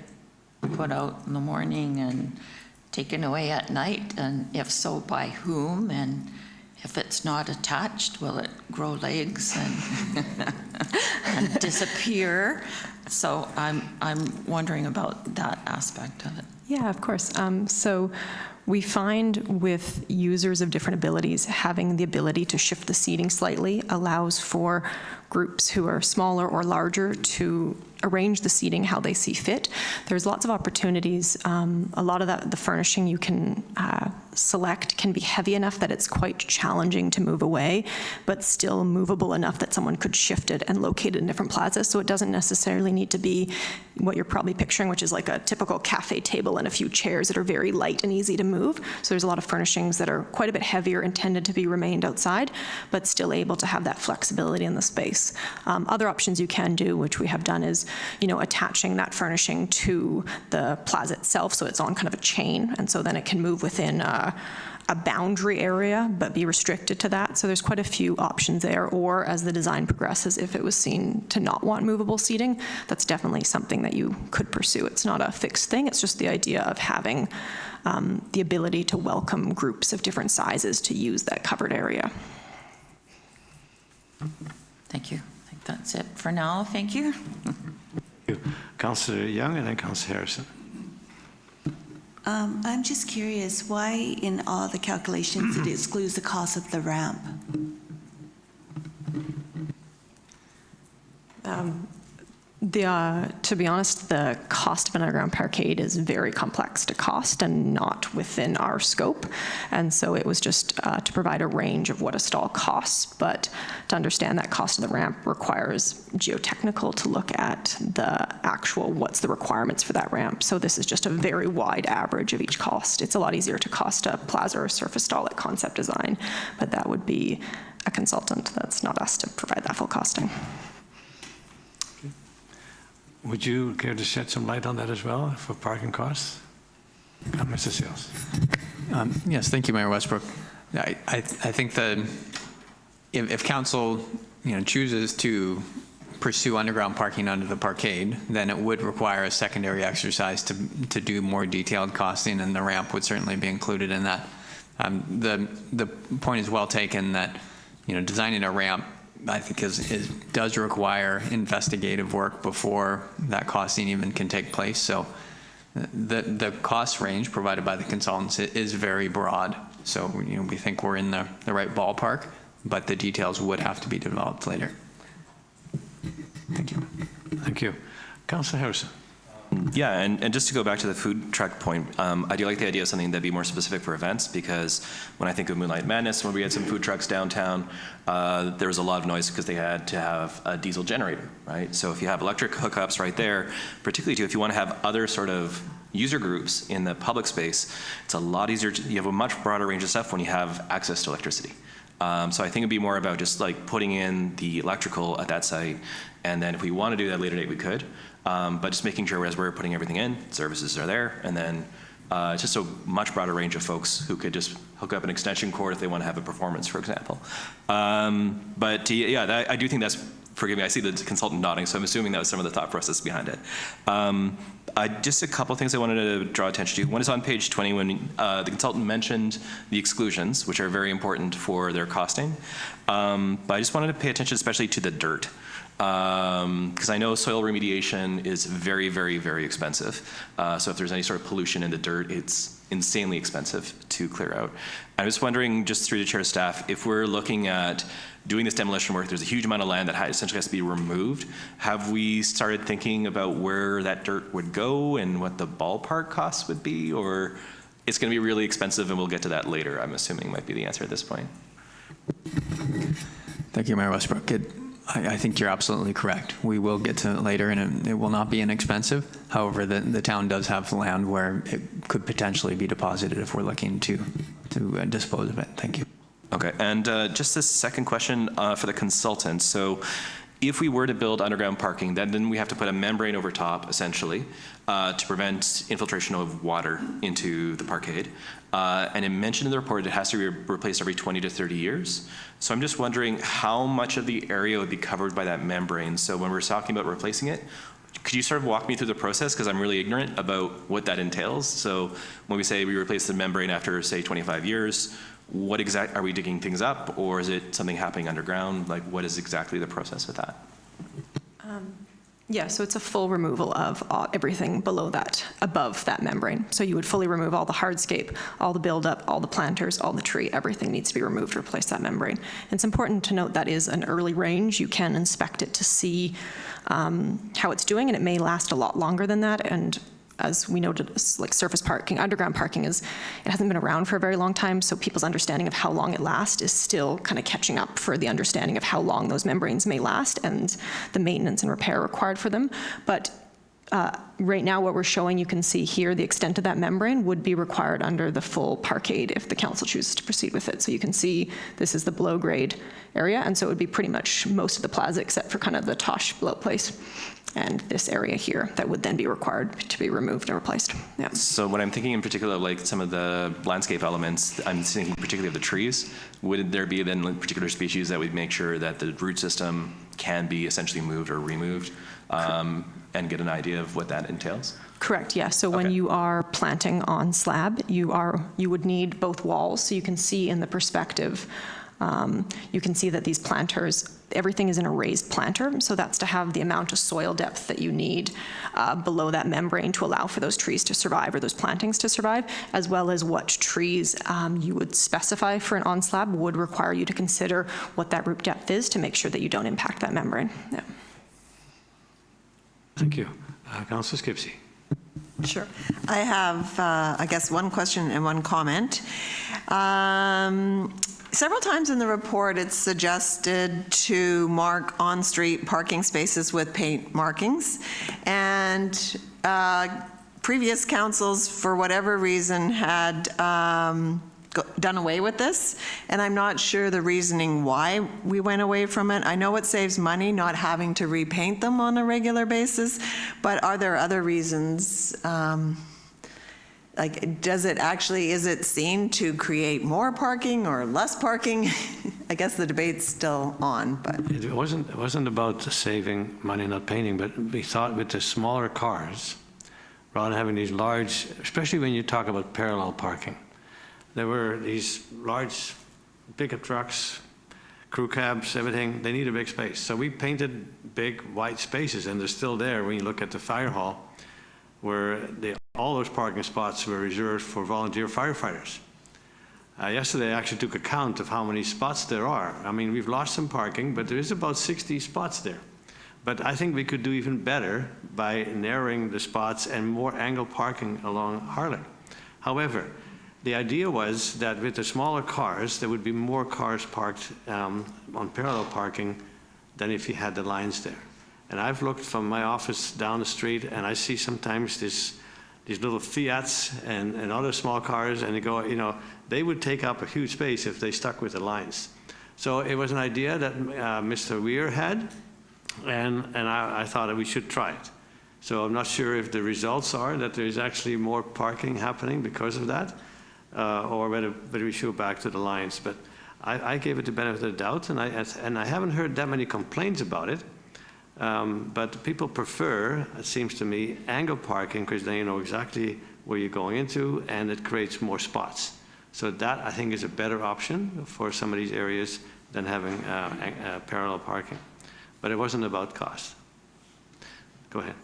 S10: put out in the morning and taken away at night? And if so, by whom? And if it's not attached, will it grow legs and, and disappear? So I'm wondering about that aspect of it.
S6: Yeah, of course. So we find with users of different abilities, having the ability to shift the seating slightly allows for groups who are smaller or larger to arrange the seating how they see fit. There's lots of opportunities. A lot of the furnishing you can select can be heavy enough that it's quite challenging to move away, but still movable enough that someone could shift it and locate it in different plazas. So it doesn't necessarily need to be what you're probably picturing, which is like a typical cafe table and a few chairs that are very light and easy to move. So there's a lot of furnishings that are quite a bit heavier, intended to be remained outside, but still able to have that flexibility in the space. Other options you can do, which we have done, is attaching that furnishing to the plaza itself, so it's on kind of a chain, and so then it can move within a boundary area, but be restricted to that. So there's quite a few options there. Or as the design progresses, if it was seen to not want movable seating, that's definitely something that you could pursue. It's not a fixed thing. It's just the idea of having the ability to welcome groups of different sizes to use that covered area.
S10: Thank you. I think that's it for now. Thank you.
S2: Councillor Young and then Councillor Harrison.
S8: I'm just curious, why in all the calculations it excludes the cost of the ramp?
S6: To be honest, the cost of an underground parkade is very complex to cost and not within our scope. And so it was just to provide a range of what a stall costs. But to understand that cost of the ramp requires geotechnical to look at the actual, what's the requirements for that ramp. So this is just a very wide average of each cost. It's a lot easier to cost a plaza or a surface stall at concept design, but that would be a consultant. That's not us to provide that full costing.
S2: Would you care to shed some light on that as well for parking costs? Mr. Sales.
S5: Yes, thank you, Mayor Westbrook. I think that if council chooses to pursue underground parking under the parkade, then it would require a secondary exercise to do more detailed costing, and the ramp would certainly be included in that. The point is well taken that designing a ramp, I think does require investigative work before that costing even can take place. So the cost range provided by the consultants is very broad. So we think we're in the right ballpark, but the details would have to be developed later. Thank you.
S2: Thank you. Councillor Harrison.
S1: Yeah, and just to go back to the food truck point, I do like the idea of something that'd be more specific for events, because when I think of Moonlight Madness, when we had some food trucks downtown, there was a lot of noise because they had to have a diesel generator, right? So if you have electric hookups right there, particularly too, if you want to have other sort of user groups in the public space, it's a lot easier, you have a much broader range of stuff when you have access to electricity. So I think it'd be more about just like putting in the electrical at that site, and then if we want to do that later date, we could. But just making sure as we're putting everything in, services are there, and then it's just a much broader range of folks who could just hook up an extension cord if they want to have a performance, for example. But yeah, I do think that's, forgive me, I see the consultant nodding, so I'm assuming that was some of the thought process behind it. Just a couple of things I wanted to draw attention to. One is on page 20 when the consultant mentioned the exclusions, which are very important for their costing. But I just wanted to pay attention especially to the dirt. Because I know soil remediation is very, very, very expensive. So if there's any sort of pollution in the dirt, it's insanely expensive to clear out. I was wondering, just through the chair staff, if we're looking at doing this demolition work, there's a huge amount of land that essentially has to be removed. Have we started thinking about where that dirt would go and what the ballpark costs would be? Or it's going to be really expensive and we'll get to that later, I'm assuming might be the answer at this point.
S5: Thank you, Mayor Westbrook. I think you're absolutely correct. We will get to it later, and it will not be inexpensive. However, the town does have land where it could potentially be deposited if we're looking to dispose of it. Thank you.
S1: Okay, and just this second question for the consultant. So If we were to build underground parking, then we have to put a membrane over top, essentially, to prevent infiltration of water into the parkade. And it mentioned in the report it has to be replaced every 20 to 30 years. So I'm just wondering how much of the area would be covered by that membrane. So when we're talking about replacing it, could you sort of walk me through the process? Because I'm really ignorant about what that entails. So when we say we replace the membrane after, say, 25 years, what exact, are we digging things up, or is it something happening underground? Like, what is exactly the process with that?
S6: Yeah, so it's a full removal of everything below that, above that membrane. So you would fully remove all the hardscape, all the buildup, all the planters, all the tree, everything needs to be removed to replace that membrane. And it's important to note that is an early range. You can inspect it to see how it's doing, and it may last a lot longer than that. And as we noted, like surface parking, underground parking it hasn't been around for a very long time, so people's understanding of how long it lasts is still kind of catching up for the understanding of how long those membranes may last and the maintenance and repair required for them. But right now what we're showing, you can see here, the extent of that membrane would be required under the full parkade if the council chooses to proceed with it. So you can see this is the below grade area, and so it would be pretty much most of the plaza except for kind of the Tosh blowout place and this area here that would then be required to be removed and replaced. Yeah.
S1: So when I'm thinking in particular of like some of the landscape elements, I'm thinking particularly of the trees. Would there be then particular species that would make sure that the root system can be essentially moved or removed, and get an idea of what that entails?
S6: Correct, yeah. So when
S1: Okay.
S6: you are planting on slab, you would need both walls, so you can see in the perspective, you can see that these planters, everything is in a raised planter, so that's to have the amount of soil depth that you need below that membrane to allow for those trees to survive or those plantings to survive, as well as what trees you would specify for an on-slab would require you to consider what that root depth is to make sure that you don't impact that membrane. Yeah.
S2: Thank you. Councillor Skipsey.
S9: Sure. I have, I guess, one question and one comment. Several times in the report, it's suggested to mark on-street parking spaces with paint markings. And previous councils, for whatever reason, had done away with this. And I'm not sure the reasoning why we went away from it. I know it saves money not having to repaint them on a regular basis, but are there other reasons? Like, does it actually, is it seen to create more parking or less parking? I guess the debate's still on, but.
S2: It wasn't about saving money not painting, but we thought with the smaller cars, rather than having these large, especially when you talk about parallel parking, there were these large pickup trucks, crew cabs, everything, they need a big space. So we painted big white spaces, and they're still there when you look at the fire hall, where all those parking spots were reserved for volunteer firefighters. Yesterday, I actually took a count of how many spots there are. I mean, we've lost some parking, but there is about 60 spots there. But I think we could do even better by narrowing the spots and more angle parking along Harley. However, the idea was that with the smaller cars, there would be more cars parked on parallel parking than if you had the lines there. And I've looked from my office down the street, and I see sometimes these little Fiats and other small cars, and they go, you know, they would take up a huge space if they stuck with the lines. So it was an idea that Mr. Weir had, and I thought that we should try it. So I'm not sure if the results are that there's actually more parking happening because of that, or whether we should go back to the lines. But I gave it the benefit of the doubt, and I haven't heard that many complaints about it. But people prefer, it seems to me, angle parking because then you know exactly where you're going into, and it creates more spots. So that, I think, is a better option for some of these areas than having parallel parking. But it wasn't about cost. Go ahead.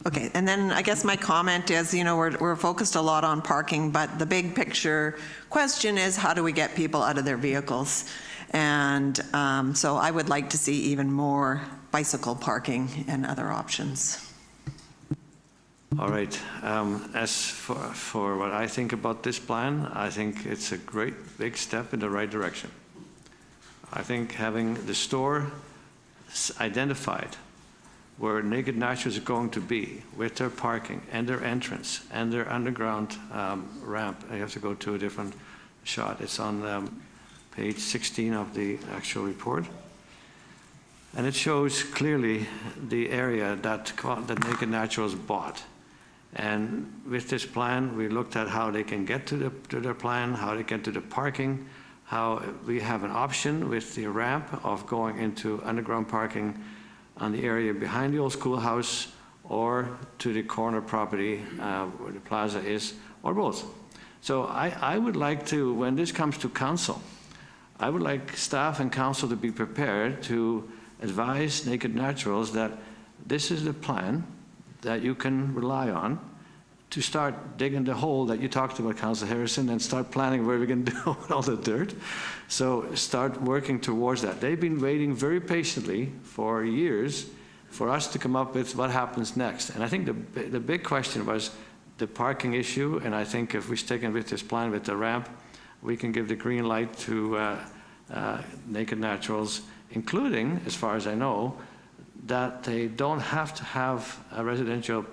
S9: Okay, and then I guess my comment is, you know, we're focused a lot on parking, but the big picture question is how do we get people out of their vehicles? And so I would like to see even more bicycle parking and other options.
S2: All right. As for what I think about this plan, I think it's a great big step in the right direction. I think having the store identified where Naked Naturals are going to be with their parking and their entrance and their underground ramp. I have to go to a different shot. It's on page 16 of the actual report. and it shows clearly the area that Naked Naturals bought. And with this plan, we looked at how they can get to their plan, how they get to the parking, how we have an option with the ramp of going into underground parking on the area behind the old schoolhouse or to the corner property where the plaza is, or both. So I would like to, when this comes to council, I would like staff and council to be prepared to advise Naked Naturals that this is the plan that you can rely on to start digging the hole that you talked about, Councillor Harrison, and start planning where we're going to do all the dirt. So start working towards that. They've been waiting very patiently for years for us to come up with what happens next. And I think the big question was the parking issue, and I think if we stick in with this plan with the ramp, we can give the green light to Naked Naturals, including, as far as I know, that they don't have to have a residential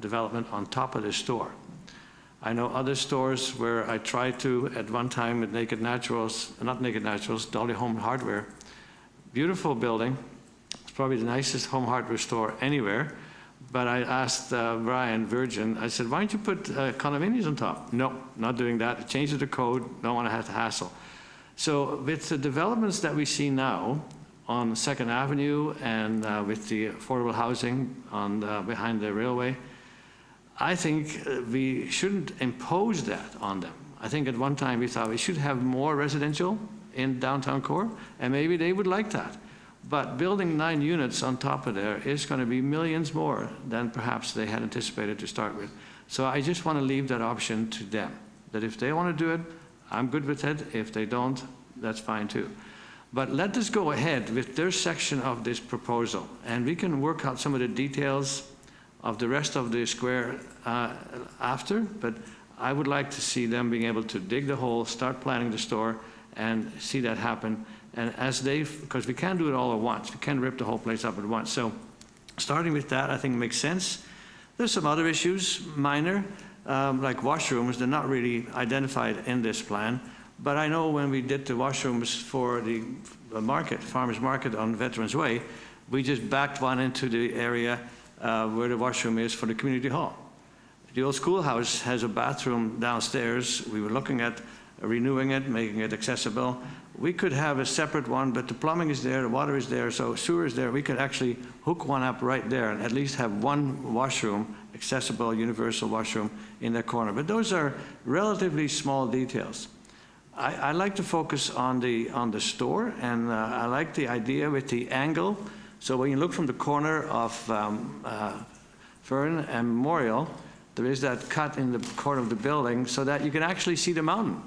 S2: development on top of the store. I know other stores where I tried to, at one time with Naked Naturals, not Naked Naturals, Dolly Home Hardware, beautiful building. It's probably the nicest home hardware store anywhere. But I asked Brian Virgin, I said, why don't you put condominiums on top? No, not doing that. It changes the code, don't want to have to hassle. So with the developments that we see now on 2nd Avenue and with the affordable housing on behind the railway, I think we shouldn't impose that on them. I think at one time we thought we should have more residential in downtown core, and maybe they would like that. But building 9 units on top of there is going to be millions more than perhaps they had anticipated to start with. So I just want to leave that option to them, that if they want to do it, I'm good with it. If they don't, that's fine too. But let us go ahead with their section of this proposal, and we can work out some of the details of the rest of the square after, but I would like to see them being able to dig the hole, start planning the store, and see that happen. And as because we can't do it all at once. We can't rip the whole place up at once. So starting with that, I think makes sense. There's some other issues, minor, like washrooms. They're not really identified in this plan. But I know when we did the washrooms for the market, farmers market on Veterans Way, we just backed one into the area where the washroom is for the community hall. The old schoolhouse has a bathroom downstairs. We were looking at renewing it, making it accessible. We could have a separate one, but the plumbing is there, the water is there, so sewer is there. We could actually hook one up right there and at least have one washroom, accessible, universal washroom in that corner. But those are relatively small details. I like to focus on the store, and I like the idea with the angle. So when you look from the corner of Fern and Memorial, there is that cut in the corner of the building so that you can actually see the mountain.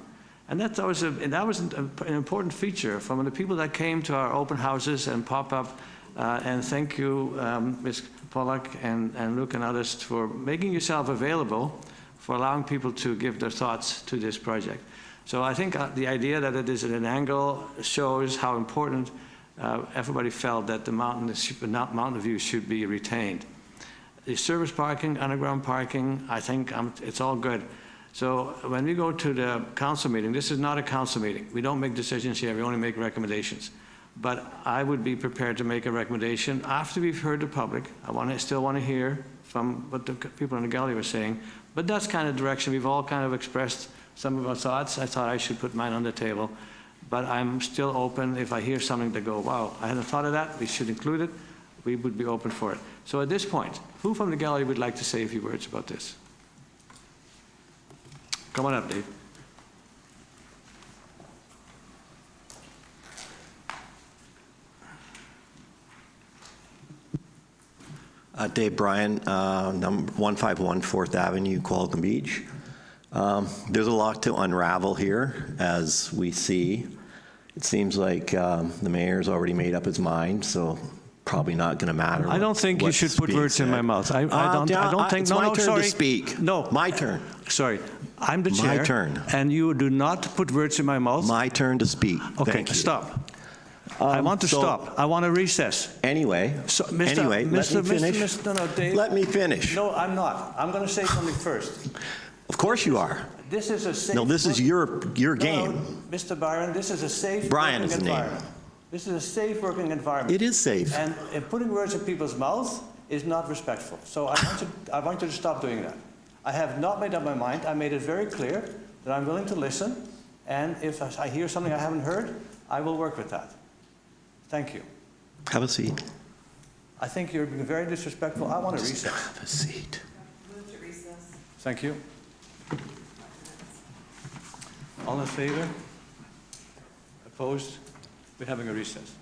S2: And that was an important feature from the people that came to our open houses and pop-up. And thank you, Ms. Pollack and Luke and others, for making yourself available for allowing people to give their thoughts to this project. So I think the idea that it is at an angle shows how important everybody felt that the mountain view should be retained. The service parking, underground parking, I think it's all good. So when we go to the council meeting, this is not a council meeting. We don't make decisions here, we only make recommendations. But I would be prepared to make a recommendation after we've heard the public. I still want to hear from what the people in the gallery were saying. But that's kind of direction. We've all kind of expressed some of our thoughts. I thought I should put mine on the table. But I'm still open. If I hear something to go, wow, I hadn't thought of that, we should include it, we would be open for it. So at this point, who from the gallery would like to say a few words about this? Come on up, Dave.
S11: Dave Bryan, number 151 4th Avenue, Qualicum Beach. There's a lot to unravel here, as we see. It seems like the mayor's already made up his mind, so probably not going to matter.
S2: I don't think you should put words in my mouth. I don't think.
S11: It's
S2: No,
S11: my
S2: no,
S11: turn
S2: sorry.
S11: to speak.
S2: No,
S11: My turn.
S2: sorry. I'm the chair.
S11: My turn.
S2: And you do not put words in my mouth.
S11: My turn to speak.
S2: Okay,
S11: Thank you.
S2: stop. I want to
S11: so-
S2: stop. I want to recess.
S11: Anyway,
S2: So,
S11: let me finish.
S2: No, Dave.
S11: Let me finish.
S2: No, I'm not. I'm going to say something first.
S11: Of course you are.
S2: This is a safe.
S11: No, this is your
S2: No,
S11: game.
S2: Mr. Byron, this is a safe
S11: Brian
S2: working
S11: is the name.
S2: environment. This is a safe working environment.
S11: It is safe.
S2: And putting words in people's mouths is not respectful. So I want you to stop doing that. I have not made up my mind. I made it very clear that I'm willing to listen, and if I hear something I haven't heard, I will work with that. Thank you.
S11: Have a seat.
S2: I think you're being very disrespectful. I want to recess.
S11: Have a seat.
S2: Thank you. All in favor? Opposed? We're having a recess.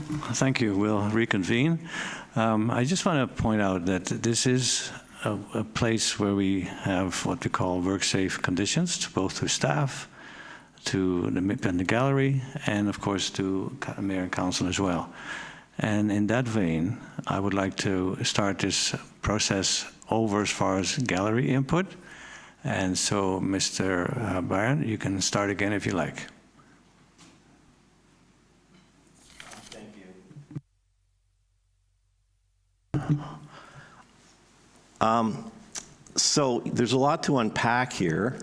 S2: Thank you. We'll reconvene. I just want to point out that this is a place where we have what we call work-safe conditions, both to staff, to the MIP and the gallery, and of course to mayor and council as well. And in that vein, I would like to start this process over as far as gallery input. And so, Mr. Byron, you can start again if you like.
S11: So there's a lot to unpack here.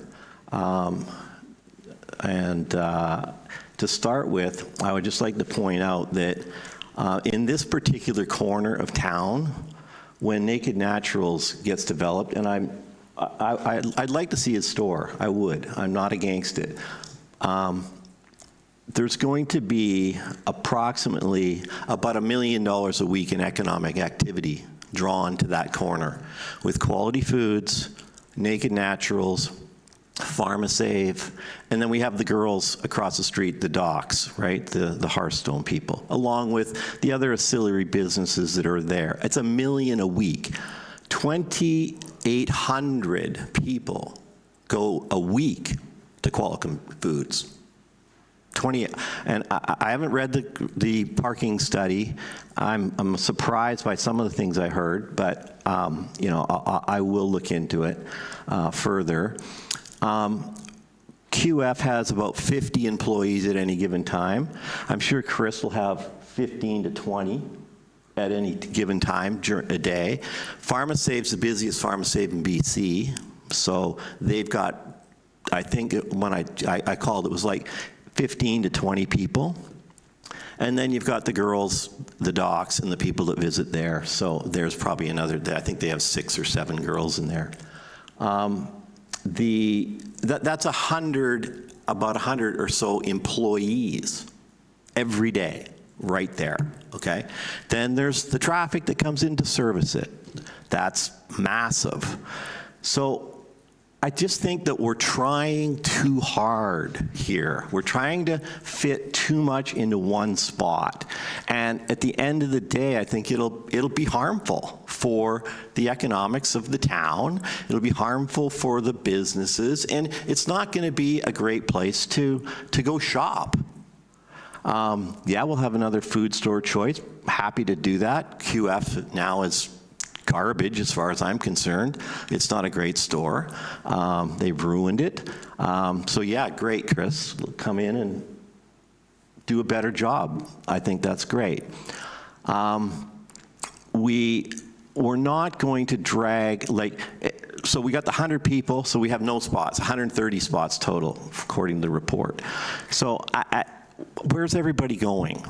S11: To start with, I would just like to point out that in this particular corner of town, when Naked Naturals gets developed, and I'd like to see a store. I would. I'm not against it. There's going to be approximately about $1 million a week in economic activity drawn to that corner with Quality Foods, Naked Naturals, PharmaSave, and then we have the girls across the street, the Docks, right? The Hearthstone people, along with the other ancillary businesses that are there. It's $1 million a week. 2,800 people go a week to Qualicum Foods. And I haven't read the parking study. I'm surprised by some of the things I heard, but you know, I will look into it further. QF has about 50 employees at any given time. I'm sure Chris will have 15 to 20 at any given time during a day. PharmaSave's the busiest PharmaSave in BC, so they've got, I think when I called, it was like 15 to 20 people. And then you've got the girls, the Docks, and the people that visit there. So there's probably another, I think they have 6 or 7 girls in there. That's about 100 or so employees every day right there, okay? Then there's the traffic that comes in to service it. That's massive. So I just think that we're trying too hard here. We're trying to fit too much into one spot. And at the end of the day, I think it'll be harmful for the economics of the town. It'll be harmful for the businesses, and it's not going to be a great place to go shop. Yeah, we'll have another food store choice. Happy to do that. QF now is garbage as far as I'm concerned. It's not a great store. They've ruined it. So yeah, great, Chris. Come in and do a better job. I think that's great. We're not going to drag, so we got the 100 people, so we have no spots, 130 spots total, according to the report. So where's everybody going?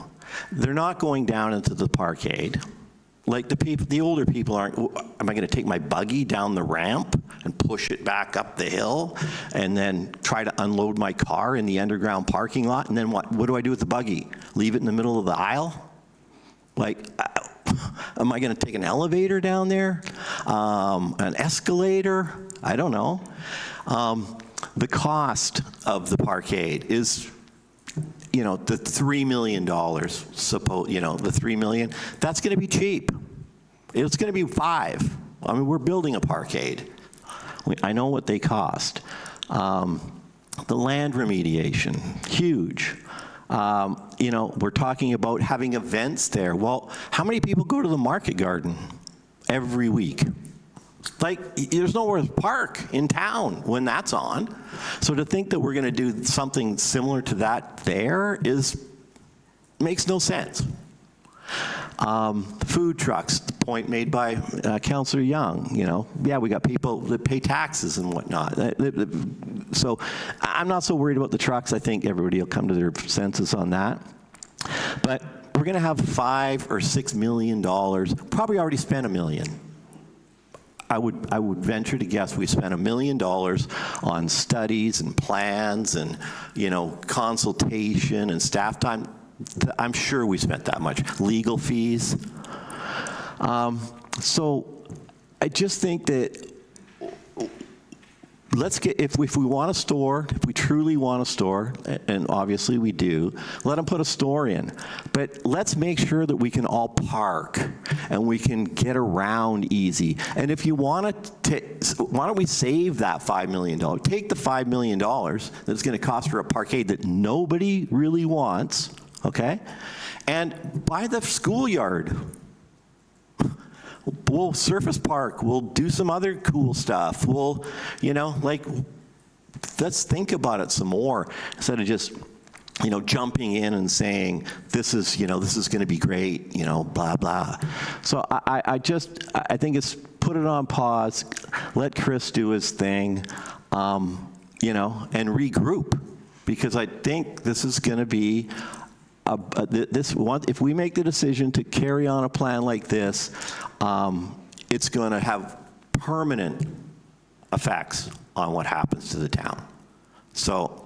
S11: They're not going down into the parkade. Like the older people aren't, am I going to take my buggy down the ramp and push it back up the hill and then try to unload my car in the underground parking lot? And then what do I do with the buggy? Leave it in the middle of the aisle? Like, am I going to take an elevator down there? An escalator? I don't know. The cost of the parkade is, you know, the $3 million, you know, the $3 million, that's going to be cheap. It's going to be 5. I mean, we're building a parkade. I know what they cost. The land remediation, huge. You know, we're talking about having events there. Well, how many people go to the market garden every week? Like, there's nowhere to park in town when that's on. So to think that we're going to do something similar to that there makes no sense. Food trucks, the point made by Councillor Young, you know, yeah, we got people that pay taxes and whatnot. So I'm not so worried about the trucks. I think everybody will come to their senses on that. But we're going to have $5 or $6 million, probably already spent $1 million. I would venture to guess we spent $1 million on studies and plans and, you know, consultation and staff time. I'm sure we spent that much. Legal fees. So I just think that let's get, if we want a store, if we truly want a store, and obviously we do, let them put a store in. But let's make sure that we can all park and we can get around easy. And if you want to, why don't we save that $5 million? Take the $5 million that it's going to cost for a parkade that nobody really wants, okay? And buy the schoolyard. We'll surface park, we'll do some other cool stuff. We'll, you know, like, let's think about it some more instead of just, you know, jumping in and saying, this is, you know, this is going to be great, you know, blah, blah. So I think it's put it on pause, let Chris do his thing, you know, and regroup, because I think this is going to be if we make the decision to carry on a plan like this, it's going to have permanent effects on what happens to the town. So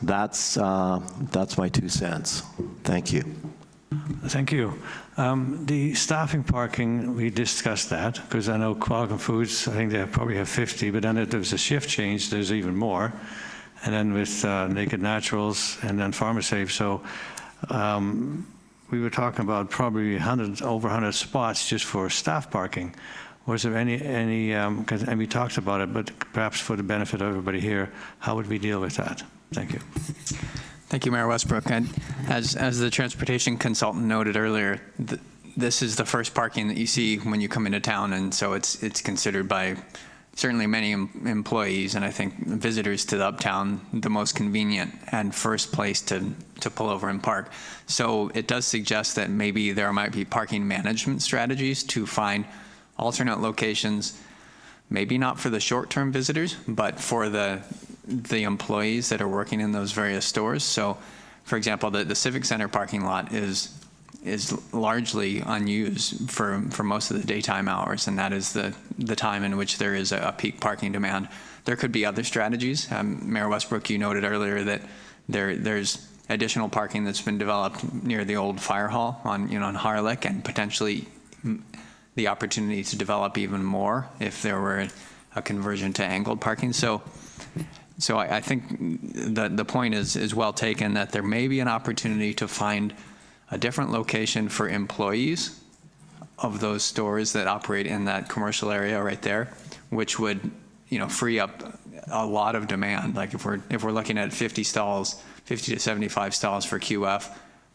S11: that's my 2 cents. Thank you.
S2: Thank you. The staffing parking, we discussed that, because I know Qualicum Foods, I think they probably have 50, but then if there's a shift change, there's even more. And then with Naked Naturals and then PharmaSafe. So we were talking about probably over 100 spots just for staff parking. Was there any and we talked about it, but perhaps for the benefit of everybody here, how would we deal with that? Thank you.
S5: Thank you, Mayor Westbrook. And as the transportation consultant noted earlier, this is the first parking that you see when you come into town, and so it's considered by certainly many employees, and I think visitors to the Uptown, the most convenient and first place to pull over and park. So it does suggest that maybe there might be parking management strategies to find alternate locations, maybe not for the short-term visitors, but for the employees that are working in those various stores. So, for example, the Civic Center parking lot is largely unused for most of the daytime hours, and that is the time in which there is a peak parking demand. There could be other strategies. Mayor Westbrook, you noted earlier that there's additional parking that's been developed near the old fire hall on Harlech, and potentially the opportunity to develop even more if there were a conversion to angled parking. So I think the point is well taken, that there may be an opportunity to find a different location for employees of those stores that operate in that commercial area right there, which would, free up a lot of demand. Like if we're looking at 50 to 75 stalls for QF,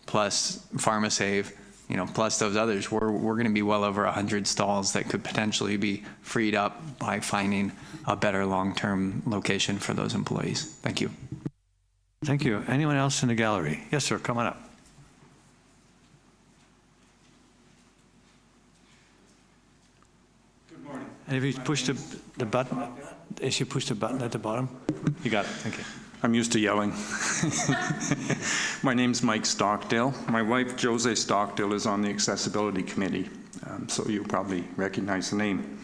S5: plus PharmaSave, plus those others, we're going to be well over 100 stalls that could potentially be freed up by finding a better long-term location for those employees. Thank you.
S2: Thank you. Anyone else in the gallery? Yes, sir. Come on up. And if you push the button, as you push the button at the bottom, you got it. Thank you.
S12: I'm used to yelling. My name's Mike Stockdale. My wife, Jose Stockdale, is on the Accessibility Committee, so you probably recognize the name.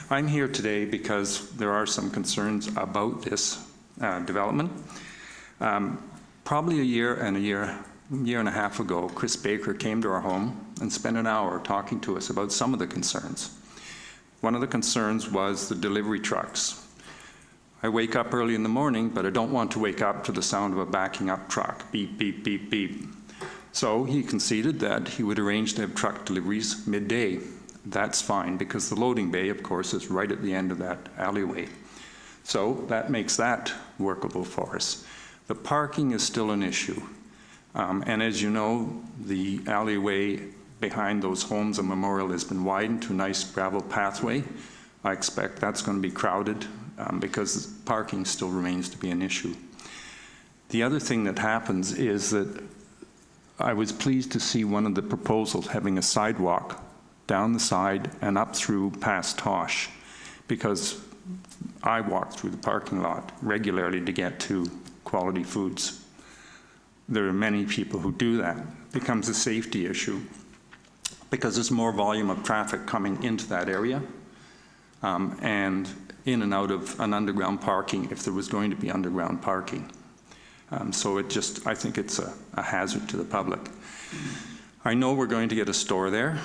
S12: I'm here today because there are some concerns about this development. Probably a year and a half ago, Chris Baker came to our home and spent an hour talking to us about some of the concerns. One of the concerns was the delivery trucks. I wake up early in the morning, but I don't want to wake up to the sound of a backing up truck, beep, beep, beep, beep. So he conceded that he would arrange to have truck deliveries midday. That's fine, because the loading bay, of course, is right at the end of that alleyway. So that makes that workable for us. The parking is still an issue. And as you know, the alleyway behind those homes on Memorial has been widened to a nice gravel pathway. I expect that's going to be crowded because parking still remains to be an issue. The other thing that happens is that I was pleased to see one of the proposals having a sidewalk down the side and up through past Tosh, because I walk through the parking lot regularly to get to Quality Foods. There are many people who do that. It becomes a safety issue because there's more volume of traffic coming into that area and in and out of an underground parking if there was going to be underground parking. So I think it's a hazard to the public. I know we're going to get a store there.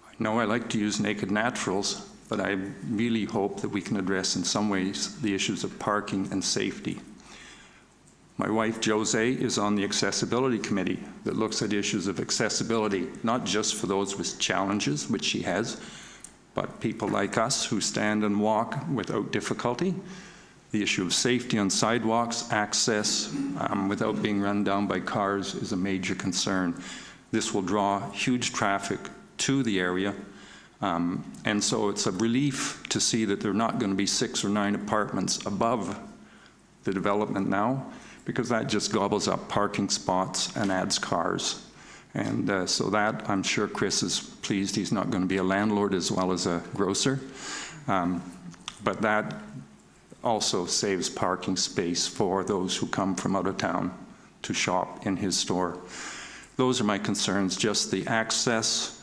S12: I know I like to use Naked Naturals, but I really hope that we can address in some ways the issues of parking and safety. My wife, Jose, is on the Accessibility Committee that looks at issues of accessibility, not just for those with challenges, which she has, but people like us who stand and walk without difficulty. The issue of safety on sidewalks, access without being run down by cars is a major concern. This will draw huge traffic to the area, and so it's a relief to see that there are not going to be 6 or 9 apartments above the development now, because that just gobbles up parking spots and adds cars. And so that, I'm sure Chris is pleased he's not going to be a landlord as well as a grocer. But that also saves parking space for those who come from out of town to shop in his store. Those are my concerns, just the access,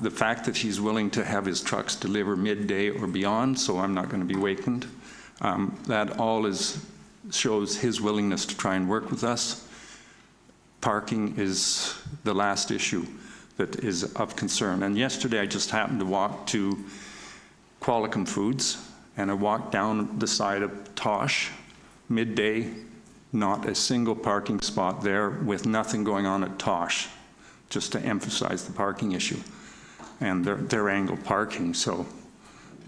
S12: the fact that he's willing to have his trucks deliver midday or beyond, so I'm not going to be wakened. That all shows his willingness to try and work with us. Parking is the last issue that is of concern. And yesterday I just happened to walk to Qualicum Foods, and I walked down the side of Tosh, midday, not a single parking spot there, with nothing going on at Tosh, just to emphasize the parking issue. And they're angle parking, so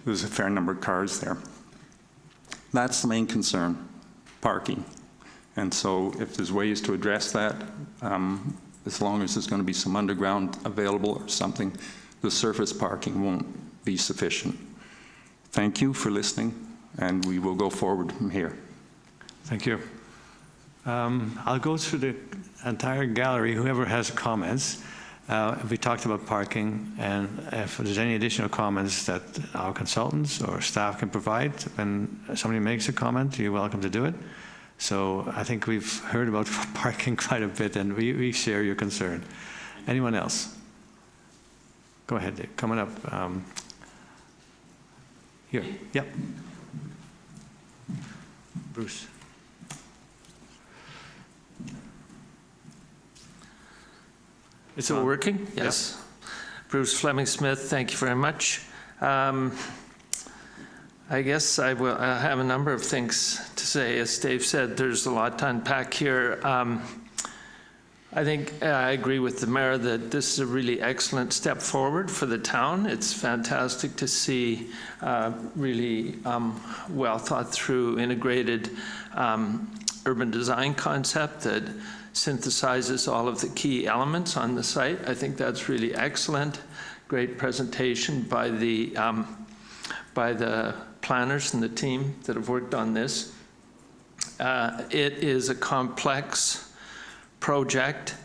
S12: there's a fair number of cars there. That's the main concern, parking. And so if there's ways to address that, as long as there's going to be some underground available or something, the surface parking won't be sufficient. Thank you for listening, and we will go forward from here.
S2: Thank you. I'll go through the entire gallery, whoever has comments. We talked about parking, and if there's any additional comments that our consultants or staff can provide, when somebody makes a comment, you're welcome to do it. So I think we've heard about parking quite a bit, and we share your concern. Anyone else? Go ahead, Dave. Coming up. Here. Yep. Bruce.
S13: Is it working? Yes. Yep. Bruce Fleming Smith, thank you very much. I guess I have a number of things to say. As Dave said, there's a lot to unpack here. I think I agree with the mayor that this is a really excellent step forward for the town. It's fantastic to see really well thought through integrated urban design concept that synthesizes all of the key elements on the site. I think that's really excellent. Great presentation by the planners and the team that have worked on this. It is a complex project.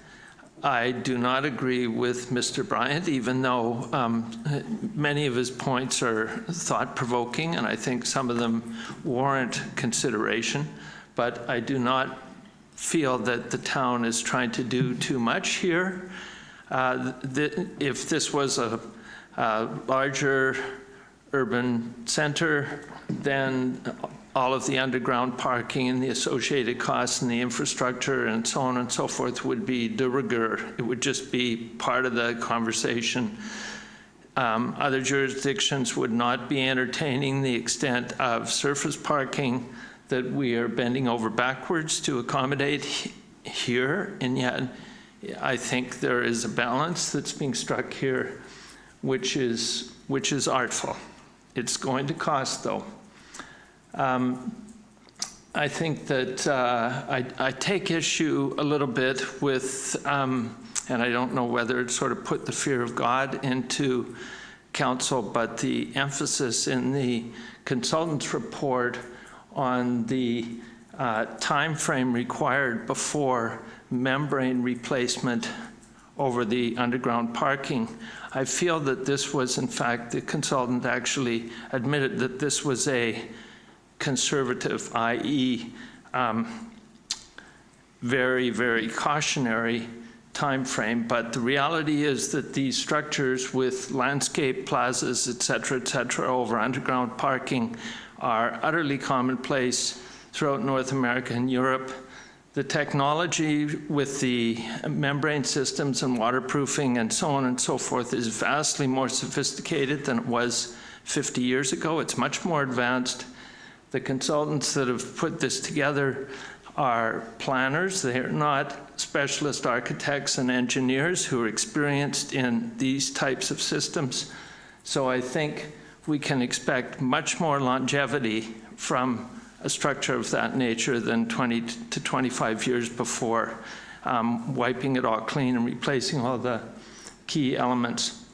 S13: I do not agree with Mr. Bryant, even though many of his points are thought-provoking, and I think some of them warrant consideration. But I do not feel that the town is trying to do too much here. If this was a larger urban center, then all of the underground parking and the associated costs and the infrastructure and so on and so forth would be de rigueur. It would just be part of the conversation. Other jurisdictions would not be entertaining the extent of surface parking that we are bending over backwards to accommodate here, and yet I think there is a balance that's being struck here, which is artful. It's going to cost, though. I think that I take issue a little bit with, and I don't know whether it sort of put the fear of God into council, but the emphasis in the consultant's report on the time frame required before membrane replacement over the underground parking. I feel that this was, in fact, the consultant actually admitted that this was a conservative, i.e., very, very cautionary time frame. But the reality is that these structures with landscape plazas, et cetera, over underground parking are utterly commonplace throughout North America and Europe. The technology with the membrane systems and waterproofing and so on and so forth is vastly more sophisticated than it was 50 years ago. It's much more advanced. The consultants that have put this together are planners. They are not specialist architects and engineers who are experienced in these types of systems. So I think we can expect much more longevity from a structure of that nature than 20 to 25 years before, wiping it all clean and replacing all the key elements.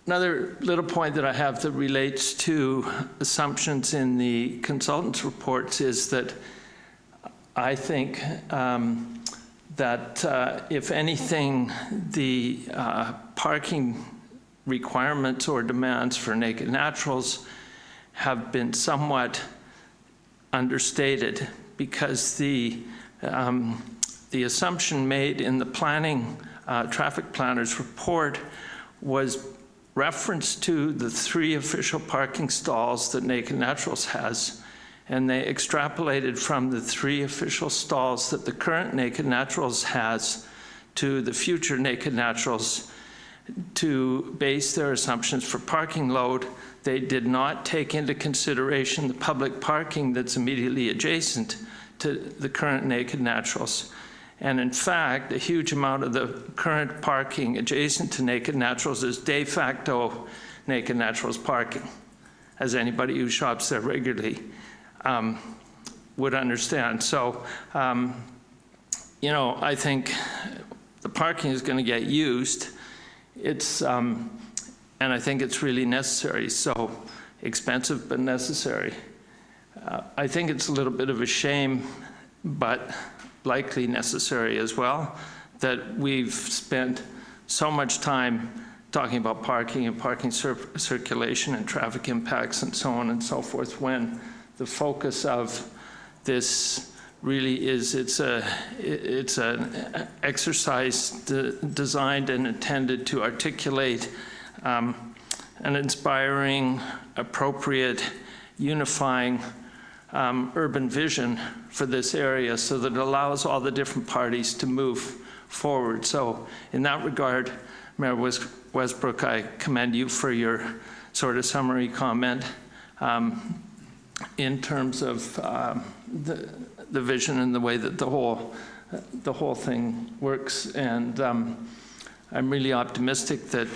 S13: Another little point that I have that relates to assumptions in the consultants' reports is that I think that if anything, the parking requirements or demands for Naked Naturals have been somewhat understated, because the assumption made in the planning traffic planner's report was reference to the 3 official parking stalls that Naked Naturals has, and they extrapolated from the 3 official stalls that the current Naked Naturals has to the future Naked Naturals to base their assumptions for parking load. They did not take into consideration the public parking that's immediately adjacent to the current Naked Naturals. And in fact, a huge amount of the current parking adjacent to Naked Naturals is de facto Naked Naturals parking, as anybody who shops there regularly would understand. So, you know, I think the parking is going to get used. It's, and I think it's really necessary. So expensive, but necessary. I think it's a little bit of a shame, but likely necessary as well, that we've spent so much time talking about parking and parking circulation and traffic impacts and so on and so forth, when the focus of this really is it's an exercise designed and intended to articulate an inspiring, appropriate, unifying urban vision for this area, so that it allows all the different parties to move forward. So in that regard, Mayor Westbrook, I commend you for your sort of summary comment in terms of the vision and the way that the whole thing works. And I'm really optimistic that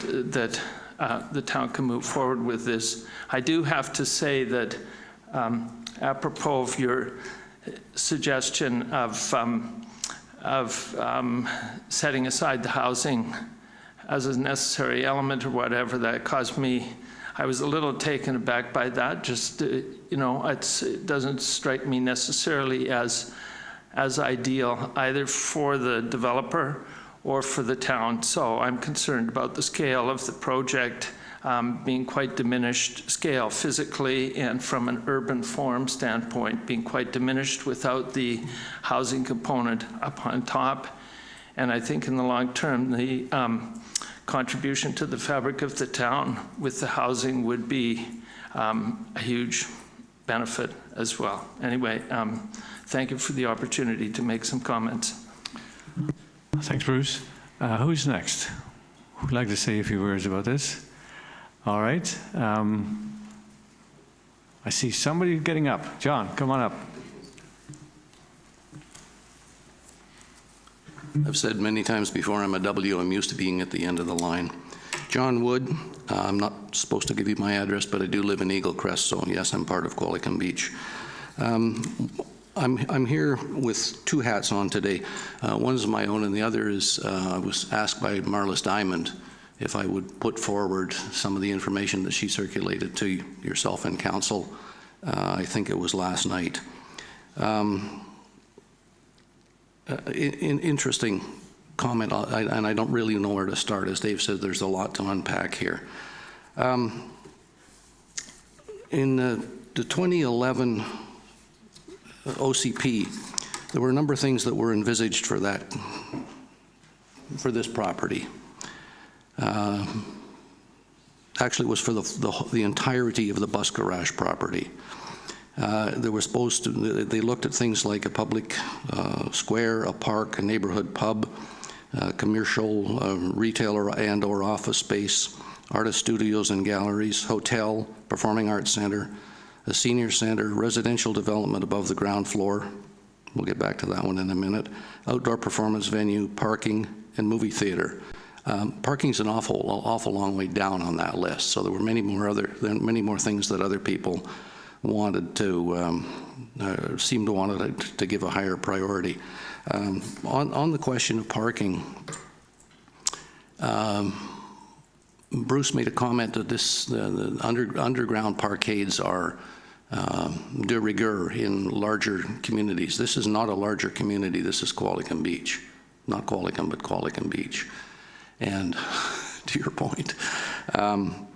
S13: the town can move forward with this. I do have to say that apropos of your suggestion of setting aside the housing as a necessary element or whatever, that caused me, I was a little taken aback by that. Just, you know, it doesn't strike me necessarily as ideal either for the developer or for the town. So I'm concerned about the scale of the project being quite diminished scale physically, and from an urban form standpoint being quite diminished without the housing component up on top. And I think in the long term, the contribution to the fabric of the town with the housing would be a huge benefit as well. Anyway, thank you for the opportunity to make some comments.
S2: Thanks, Bruce. Who's next? Who'd like to say a few words about this? All right. I see somebody getting up. John, come on up.
S14: I've said many times before, I'm a W. I'm used to being at the end of the line. John Wood, I'm not supposed to give you my address, but I do live in Eagle Crest, so yes, I'm part of Qualicum Beach. I'm here with 2 hats on today. One is my own, and the other is I was asked by Marlis Diamond if I would put forward some of the information that she circulated to yourself and council. I think it was last night. Interesting comment, and I don't really know where to start. As Dave said, there's a lot to unpack here. In the 2011 OCP, there were a number of things that were envisaged for this property. Actually, it was for the entirety of the bus garage property. They were supposed to, they looked at things like a public square, a park, a neighborhood pub, commercial retailer and or office space, artist studios and galleries, hotel, performing arts center, a senior center, residential development above the ground floor. We'll get back to that one in a minute. Outdoor performance venue, parking, and movie theater. Parking's an awful long way down on that list. So there were many more things that other people wanted to seemed to want to give a higher priority. On the question of parking, Bruce made a comment that the underground parkades are de rigueur in larger communities. This is not a larger community. This is Qualicum Beach. Not Qualicum, but Qualicum Beach. And to your point, I'm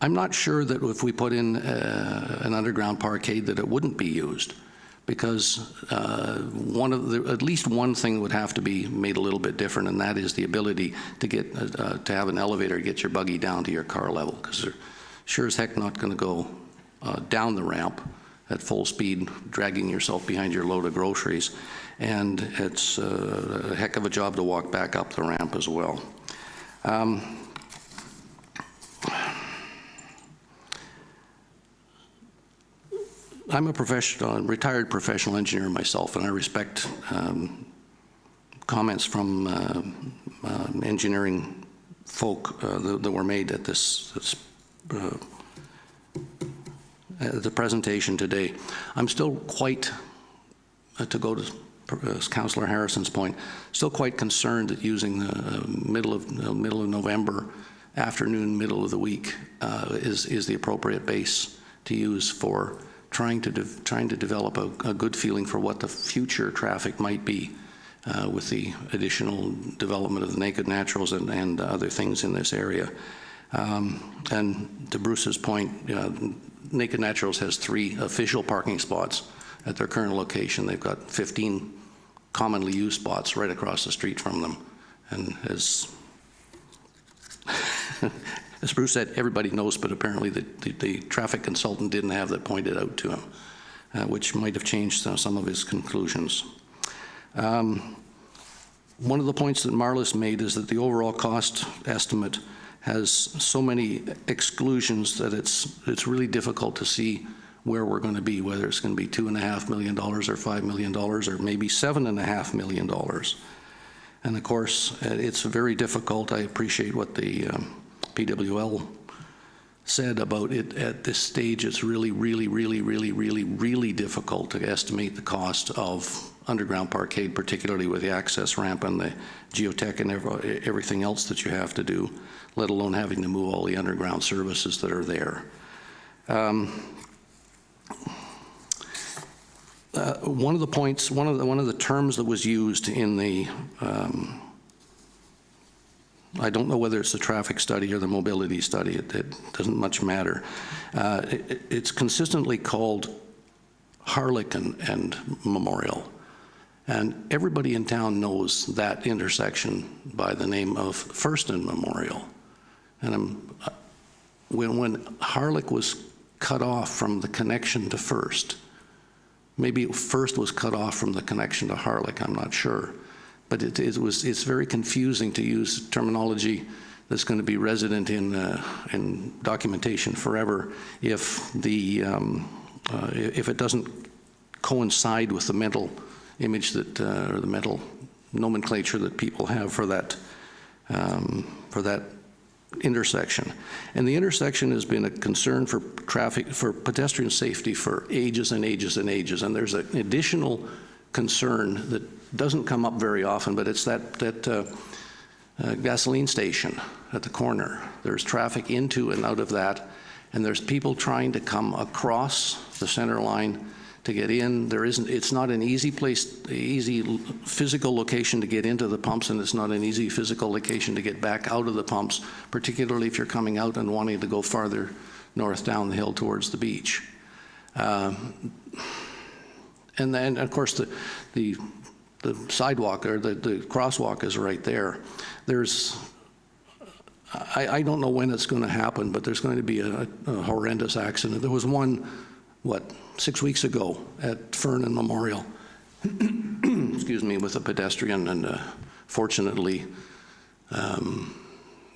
S14: not sure that if we put in an underground parkade that it wouldn't be used, because at least one thing would have to be made a little bit different, and that is the ability to get to have an elevator get your buggy down to your car level, because they're sure as heck not going to go down the ramp at full speed, dragging yourself behind your load of groceries, and it's a heck of a job to walk back up the ramp as well. I'm a retired professional engineer myself, and I respect comments from engineering folk that were made at the presentation today. I'm still quite, to go to Councillor Harrison's point, still quite concerned that using the middle of November afternoon, middle of the week is the appropriate base to use for trying to develop a good feeling for what the future traffic might be with the additional development of the Naked Naturals and other things in this area. And to Bruce's point, Naked Naturals has 3 official parking spots at their current location. They've got 15 commonly used spots right across the street from them. And as Bruce said, everybody knows, but apparently the traffic consultant didn't have that pointed out to him, which might have changed some of his conclusions. One of the points that Marlis made is that the overall cost estimate has so many exclusions that it's really difficult to see where we're going to be, whether it's going to be $2.5 million or $5 million or maybe $7.5 million. And of course, it's very difficult. I appreciate what the PWL said about it at this stage. It's really difficult to estimate the cost of underground parkade, particularly with the access ramp and the geotech and everything else that you have to do, let alone having to move all the underground services that are there. One of the points, one of the terms that was used in the I don't know whether it's the traffic study or the mobility study. It doesn't much matter. It's consistently called Harlech and Memorial. And everybody in town knows that intersection by the name of First and Memorial. And when Harlech was cut off from the connection to First, maybe First was cut off from the connection to Harlech, I'm not sure. But it's very confusing to use terminology that's going to be resident in documentation forever if it doesn't coincide with the mental image that or the mental nomenclature that people have for that intersection. And the intersection has been a concern for pedestrian safety for ages and ages and ages. And there's an additional concern that doesn't come up very often, but it's that gasoline station at the corner. There's traffic into and out of that, and there's people trying to come across the center line to get in. It's not an easy physical location to get into the pumps, and it's not an easy physical location to get back out of the pumps, particularly if you're coming out and wanting to go farther north down the hill towards the beach. And then, of course, the sidewalk or the crosswalk is right there. I don't know when it's going to happen, but there's going to be a horrendous accident. There was one, 6 weeks ago at Fern and Memorial, excuse me, with a pedestrian, and fortunately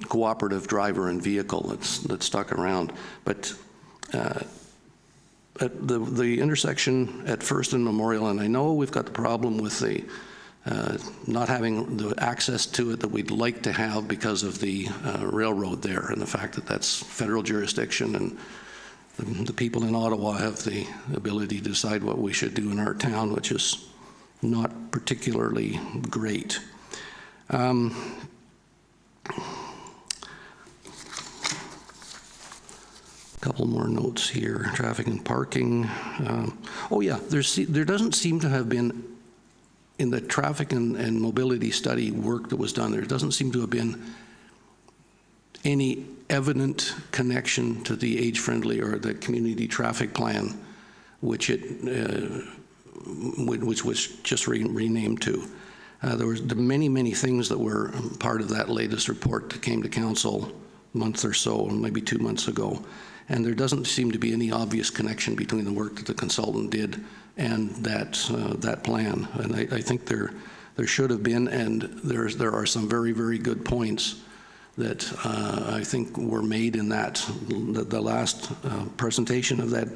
S14: cooperative driver and vehicle that's stuck around. But at the intersection at First and Memorial, and I know we've got the problem with the not having the access to it that we'd like to have because of the railroad there, and the fact that that's federal jurisdiction, and the people in Ottawa have the ability to decide what we should do in our town, which is not particularly great. Couple more notes here. Traffic and parking. Oh yeah, there doesn't seem to have been, in the traffic and mobility study work that was done, there doesn't seem to have been any evident connection to the age-friendly or the community traffic plan, which was just renamed to. There was many things that were part of that latest report that came to council a month or so, maybe 2 months ago. And there doesn't seem to be any obvious connection between the work that the consultant did and that plan. And I think there should have been, and there are some very good points that I think were made in the last presentation of that.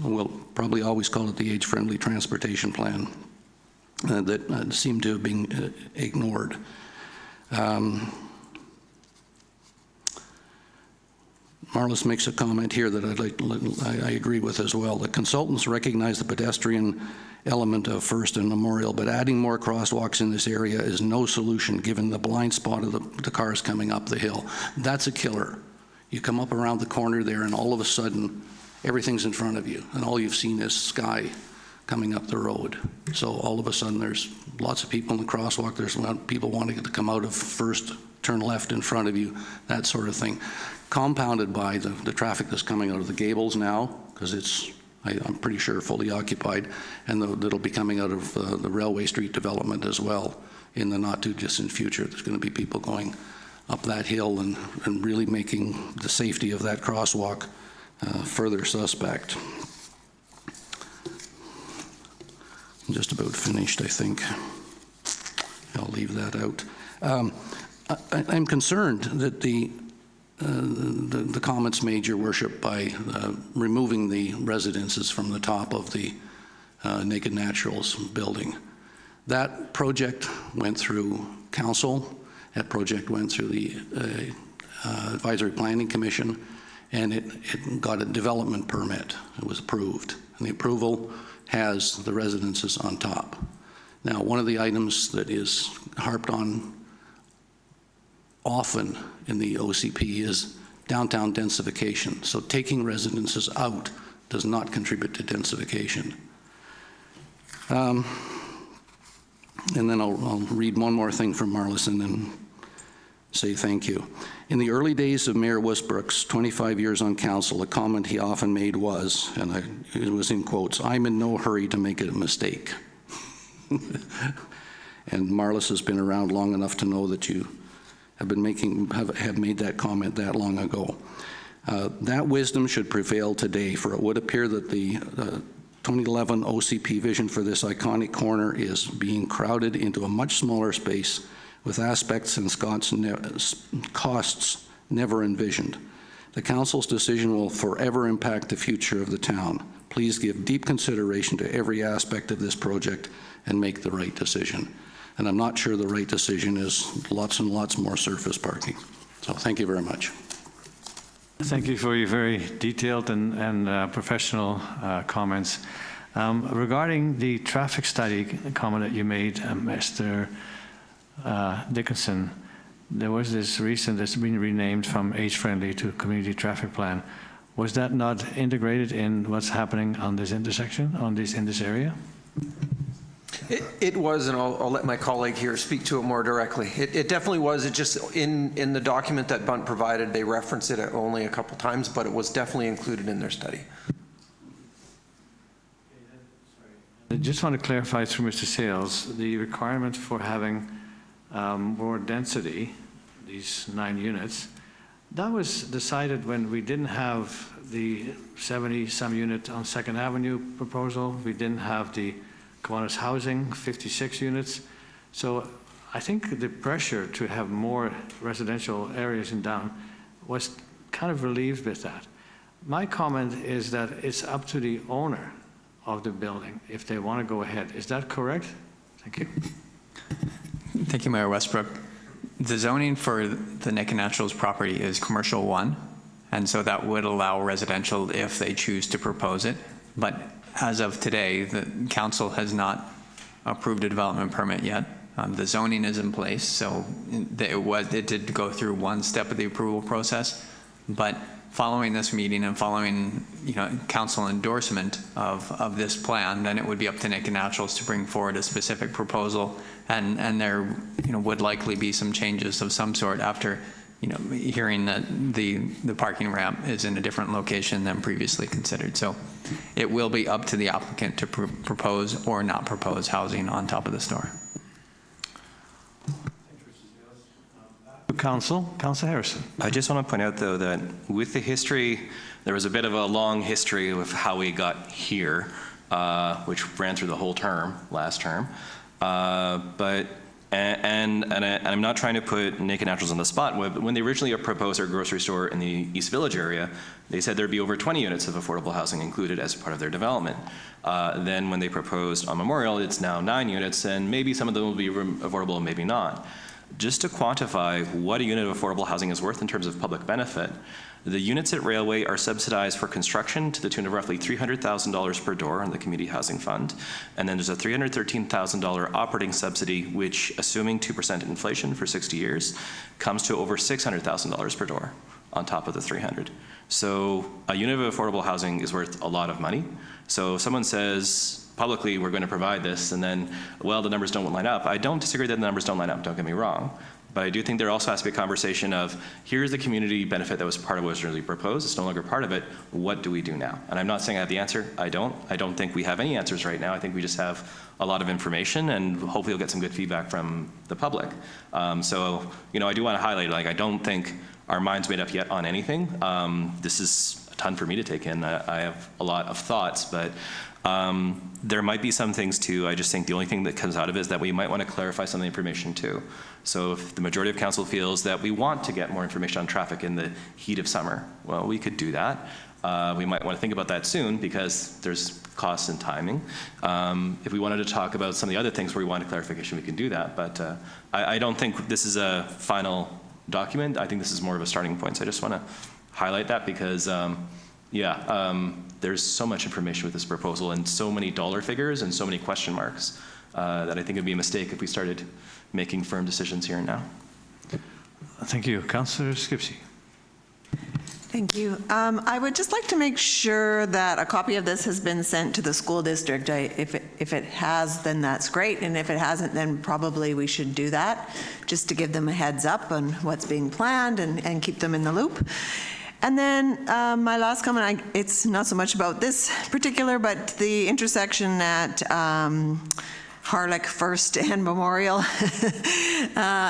S14: We'll probably always call it the age-friendly transportation plan that seemed to have been ignored. Marlis makes a comment here that I agree with as well. The consultants recognize the pedestrian element of First and Memorial, but adding more crosswalks in this area is no solution given the blind spot of the cars coming up the hill. That's a killer. You come up around the corner there and all of a sudden everything's in front of you and all you've seen is sky coming up the road. So all of a sudden there's lots of people in the crosswalk, there's people wanting to come out of First, turn left in front of you, that sort of thing. Compounded by the traffic that's coming out of the Gables now, because it's, I'm pretty sure, fully occupied, and that'll be coming out of the Railway Street development as well in the not too distant future. There's going to be people going up that hill and really making the safety of that crosswalk further suspect. I'm just about finished, I think. I'll leave that out. I'm concerned that the comments made, Your Worship, by removing the residences from the top of the Naked Naturals building. That project went through council. That project went through the Advisory Planning Commission, and it got a development permit. It was approved, and the approval has the residences on top. Now, one of the items that is harped on often in the OCP is downtown densification. So taking residences out does not contribute to densification. And then I'll read one more thing from Marlis and then say thank you. In the early days of Mayor Westbrook's 25 years on council, a comment he often made was, and it was in quotes, "I'm in no hurry to make a mistake." And Marlis has been around long enough to know that you have made that comment that long ago. That wisdom should prevail today, for it would appear that the 2011 OCP vision for this iconic corner is being crowded into a much smaller space with aspects and costs never envisioned. The council's decision will forever impact the future of the town. Please give deep consideration to every aspect of this project and make the right decision. And I'm not sure the right decision is lots and lots more surface parking. So thank you very much.
S2: Thank you for your very detailed and professional comments. Regarding the traffic study comment that you made, Mr. Dickinson, there was this recent, that's been renamed from age-friendly to community traffic plan. Was that not integrated in what's happening on this intersection, in this area?
S15: It was, and I'll let my colleague here speak to it more directly. It definitely was. It just, in the document that Bunt provided, they referenced it only a couple times, but it was definitely included in their study.
S2: I just want to clarify through Mr. Sales, the requirement for having more density, these 9 units, that was decided when we didn't have the 70-some unit on 2nd Avenue proposal. We didn't have the Kiwanis housing, 56 units. So I think the pressure to have more residential areas in down was kind of relieved with that. My comment is that it's up to the owner of the building if they want to go ahead. Is that correct? Thank you.
S5: Thank you, Mayor Westbrook. The zoning for the Naked Naturals property is commercial 1, and so that would allow residential if they choose to propose it. But as of today, the council has not approved a development permit yet. The zoning is in place, so it did go through one step of the approval process. But following this meeting and following, council endorsement of this plan, then it would be up to Naked Naturals to bring forward a specific proposal, and there, would likely be some changes of some sort after, hearing that the parking ramp is in a different location than previously considered. So it will be up to the applicant to propose or not propose housing on top of the store.
S2: Council Harrison.
S1: I just want to point out, though, that with the history, there was a bit of a long history of how we got here, which ran through the whole term, last term. And I'm not trying to put Naked Naturals on the spot. When they originally proposed their grocery store in the East Village area, they said there'd be over 20 units of affordable housing included as part of their development. Then when they proposed on Memorial, it's now 9 units, and maybe some of them will be affordable and maybe not. Just to quantify what a unit of affordable housing is worth in terms of public benefit, the units at Railway are subsidized for construction to the tune of roughly $300,000 per door on the Community Housing Fund. And then there's a $313,000 operating subsidy, which, assuming 2% inflation for 60 years, comes to over $600,000 per door on top of the 300. So a unit of affordable housing is worth a lot of money. So if someone says, publicly, we're going to provide this, and then, well, the numbers don't line up. I don't disagree that the numbers don't line up, don't get me wrong. But I do think there also has to be a conversation of, here's the community benefit that was part of what was originally proposed. It's no longer part of it. What do we do now? And I'm not saying I have the answer. I don't think we have any answers right now. I think we just have a lot of information, and hopefully we'll get some good feedback from the public. So, I do want to highlight, I don't think our mind's made up yet on anything. This is a ton for me to take in. I have a lot of thoughts, but there might be some things too. I just think the only thing that comes out of it is that we might want to clarify some of the information too. So if the majority of council feels that we want to get more information on traffic in the heat of summer, well, we could do that. We might want to think about that soon because there's costs and timing. If we wanted to talk about some of the other things where we wanted clarification, we can do that. But I don't think this is a final document. I think this is more of a starting point. So I just want to highlight that because there's so much information with this proposal and so many dollar figures and so many question marks that I think it'd be a mistake if we started making firm decisions here and now.
S2: Thank you. Councillor Skipsey.
S9: Thank you. I would just like to make sure that a copy of this has been sent to the school district. If it has, then that's great, and if it hasn't, then probably we should do that, just to give them a heads up on what's being planned and keep them in the loop. And then my last comment, it's not so much about this particular, but the intersection at Harlech First and Memorial.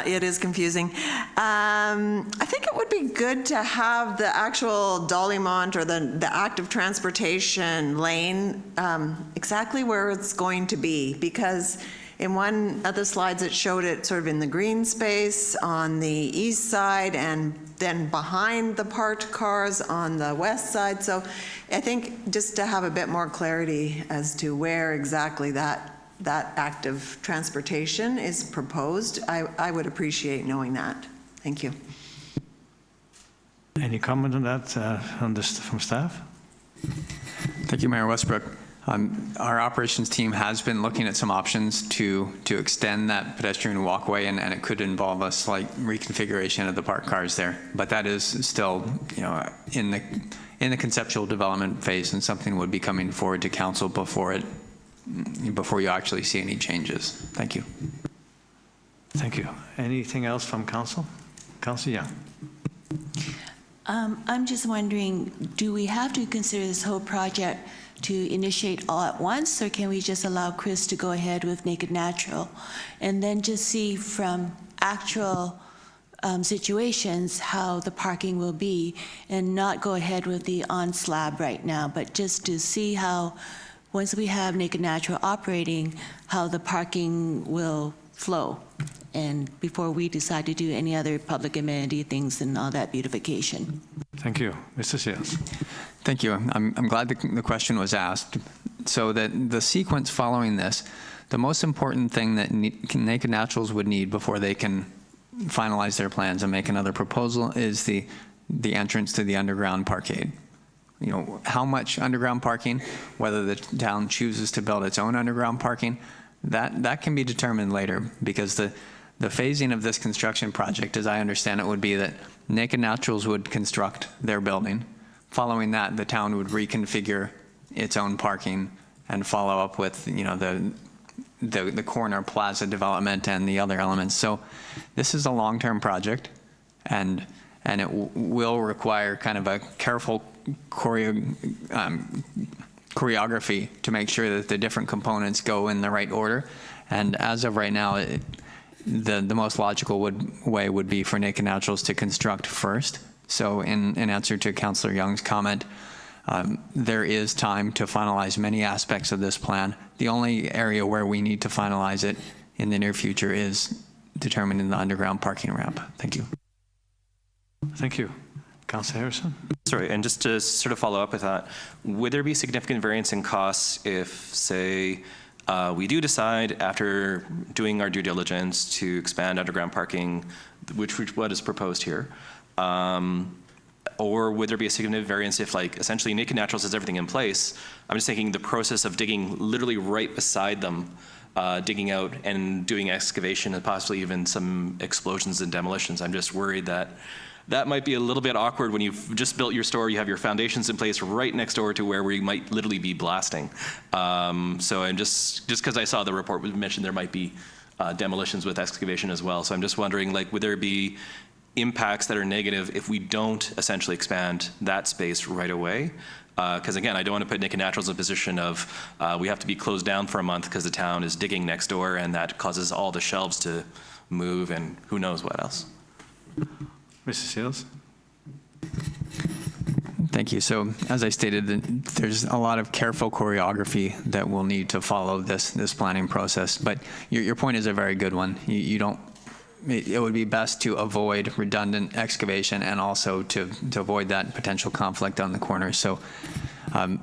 S9: It is confusing. I think it would be good to have the actual Dollymont or the active transportation lane exactly where it's going to be, because in one of the slides it showed it sort of in the green space on the east side and then behind the parked cars on the west side. So I think just to have a bit more clarity as to where exactly that active transportation is proposed, I would appreciate knowing that. Thank you.
S2: Any comment on that from staff?
S5: Thank you, Mayor Westbrook. Our operations team has been looking at some options to extend that pedestrian walkway, and it could involve a slight reconfiguration of the parked cars there. But that is still, in the conceptual development phase, and something would be coming forward to council before you actually see any changes. Thank you.
S2: Thank you. Anything else from council? Councillor Young.
S8: I'm just wondering, do we have to consider this whole project to initiate all at once, or can we just allow Chris to go ahead with Naked Natural and then just see from actual situations how the parking will be, and not go ahead with the on slab right now, but just to see how, once we have Naked Natural operating, how the parking will flow and before we decide to do any other public amenity things and all that beautification.
S2: Thank you. Mr. Seals.
S5: Thank you. I'm glad the question was asked. So that the sequence following this, the most important thing that Naked Naturals would need before they can finalize their plans and make another proposal is the entrance to the underground parkade. You know, how much underground parking, whether the town chooses to build its own underground parking, that can be determined later, because the phasing of this construction project, as I understand it, would be that Naked Naturals would construct their building. Following that, the town would reconfigure its own parking and follow up with, you know, the corner plaza development and the other elements. So this is a long-term project, and it will require kind of a careful choreography to make sure that the different components go in the right order. And as of right now, the most logical way would be for Naked Naturals to construct first. So in answer to Councillor Young's comment, there is time to finalize many aspects of this plan. The only area where we need to finalize it in the near future is determining the underground parking ramp. Thank you.
S2: Thank you. Councillor Harrison?
S1: Sorry, and just to sort of follow up with that, would there be significant variance in costs if, say, we do decide after doing our due diligence to expand underground parking, which what is proposed here, or would there be a significant variance if, like, essentially Naked Naturals has everything in place? I'm just thinking the process of digging literally right beside them, digging out and doing excavation and possibly even some explosions and demolitions. I'm just worried that that might be a little bit awkward when you've just built your store, you have your foundations in place right next door to where we might literally be blasting. So I'm just because I saw the report mentioned there might be demolitions with excavation as well. So I'm just wondering, like, would there be impacts that are negative if we don't essentially expand that space right away? Because again, I don't want to put Naked Naturals in a position of we have to be closed down for a month because the town is digging next door, and that causes all the shelves to move and who knows what else.
S2: Mr. Seals?
S5: Thank you. So as I stated, there's a lot of careful choreography that will need to follow this planning process. But your point is a very good one. You don't. It would be best to avoid redundant excavation and also to avoid that potential conflict on the corner. So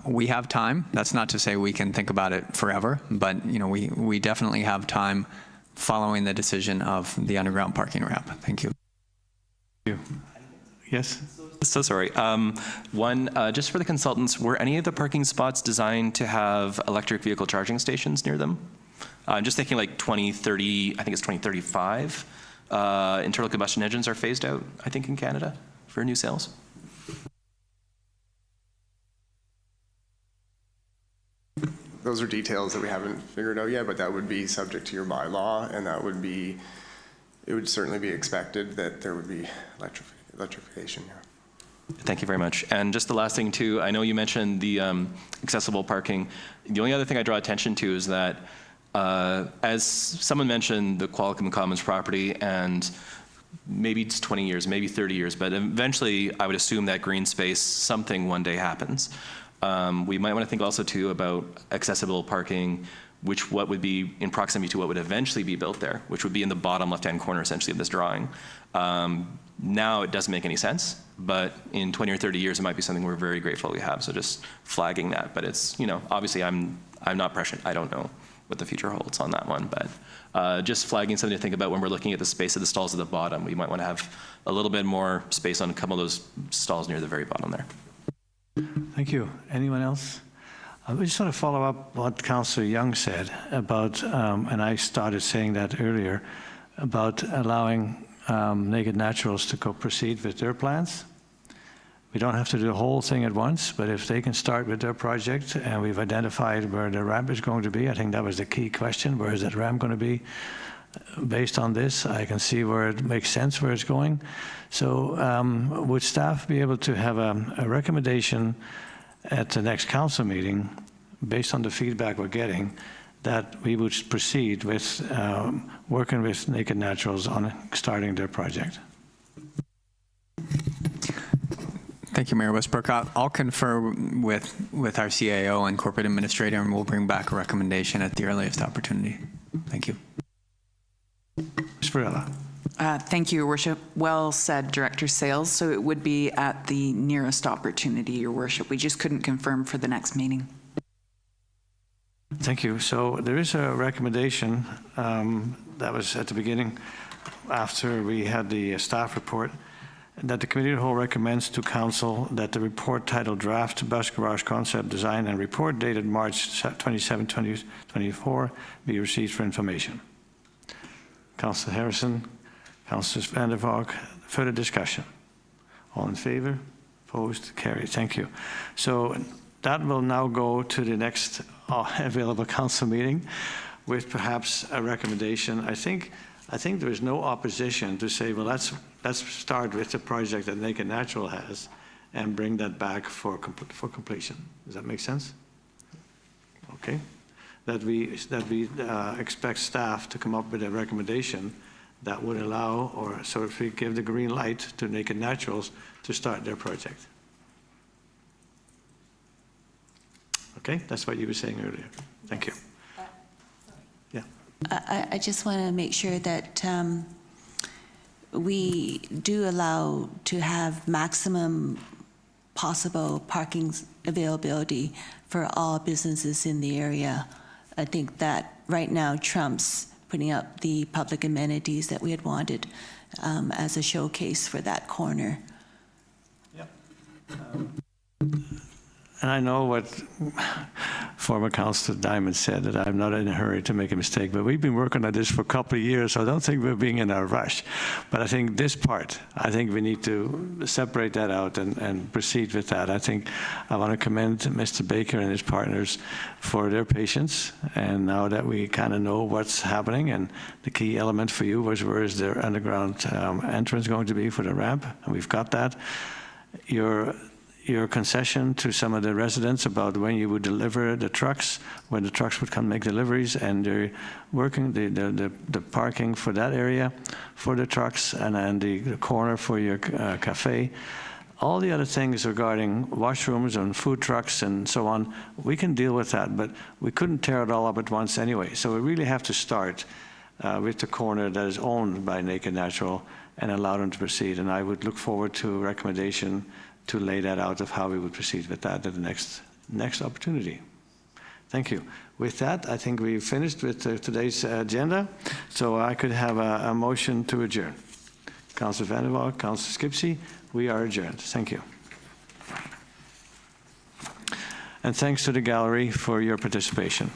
S5: we have time. That's not to say we can think about it forever, but you know, we definitely have time following the decision of the underground parking ramp. Thank you.
S2: Thank you. Yes?
S1: So sorry. One, just for the consultants, were any of the parking spots designed to have electric vehicle charging stations near them? I'm just thinking like 2030, I think it's 2035. Internal combustion engines are phased out, I think, in Canada for new sales.
S7: Those are details that we haven't figured out yet, but that would be subject to your bylaw, and that would be, it would certainly be expected that there would be electrification here.
S1: Thank you very much. And just the last thing too, I know you mentioned the accessible parking. The only other thing I draw attention to is that as someone mentioned, the Qualicum Commons property, and maybe it's 20 years, maybe 30 years, but eventually I would assume that green space, something one day happens. We might want to think also too about accessible parking, what would be in proximity to what would eventually be built there, which would be in the bottom left-hand corner essentially of this drawing. Now it doesn't make any sense, but in 20 or 30 years it might be something we're very grateful we have. So just flagging that, but it's, you know, obviously I'm not prescient. I don't know what the future holds on that one, but just flagging something to think about when we're looking at the space of the stalls at the bottom. We might want to have a little bit more space on a couple of those stalls near the very bottom there.
S2: Thank you. Anyone else? I just want to follow up what Councillor Young said about, and I started saying that earlier, about allowing Naked Naturals to proceed with their plans. We don't have to do the whole thing at once, but if they can start with their project and we've identified where the ramp is going to be, I think that was the key question. Where is that ramp going to be? Based on this, I can see where it makes sense where it's going. So would staff be able to have a recommendation at the next council meeting, based on the feedback we're getting, that we would proceed with working with Naked Naturals on starting their project?
S5: Thank you, Mayor Westbrook. I'll confer with our CAO and corporate administrator, and we'll bring back a recommendation at the earliest opportunity. Thank you.
S2: Ms. Varela.
S4: Thank you, Your Worship. Well said, Director Sales. So it would be at the nearest opportunity, Your Worship. We just couldn't confirm for the next meeting.
S2: Thank you. So there is a recommendation that was at the beginning after we had the staff report, that the Committee of the Whole recommends to Council that the report titled Draft Bus Garage Concept Design and Report dated March 27, 2024 be received for information. Councillor Harrison, Councillor Van der Valk, further discussion? All in favor? Opposed? Carried. Thank you. So that will now go to the next available council meeting with perhaps a recommendation. I think there is no opposition to say, well, let's start with the project that Naked Natural has and bring that back for completion. Does that make sense? Okay. That we expect staff to come up with a recommendation that would allow, or so if we give the green light to Naked Naturals to start their project. Okay, that's what you were saying earlier. Thank you. Yeah.
S8: I just want to make sure that we do allow to have maximum possible parking availability for all businesses in the area. I think that right now trumps putting up the public amenities that we had wanted as a showcase for that corner.
S2: Yep. And I know what former Councillor Diamond said, that I'm not in a hurry to make a mistake, but we've been working on this for a couple of years, so I don't think we're being in a rush. But I think this part, I think we need to separate that out and proceed with that. I want to commend Mr. Baker and his partners for their patience, and now that we kind of know what's happening, and the key element for you was where is their underground entrance going to be for the ramp, and we've got that. Your concession to some of the residents about when you would deliver the trucks, when the trucks would come make deliveries, and they're working the parking for that area for the trucks, and then the corner for your cafe. All the other things regarding washrooms and food trucks and so on, we can deal with that, but we couldn't tear it all up at once anyway. So we really have to start with the corner that is owned by Naked Natural and allow them to proceed. And I would look forward to a recommendation to lay that out of how we would proceed with that at the next opportunity. Thank you. With that, I think we've finished with today's agenda, so I could have a motion to adjourn. Councillor Van der Valk, Councillor Skipsey, we are adjourned. Thank you. And thanks to the gallery for your participation.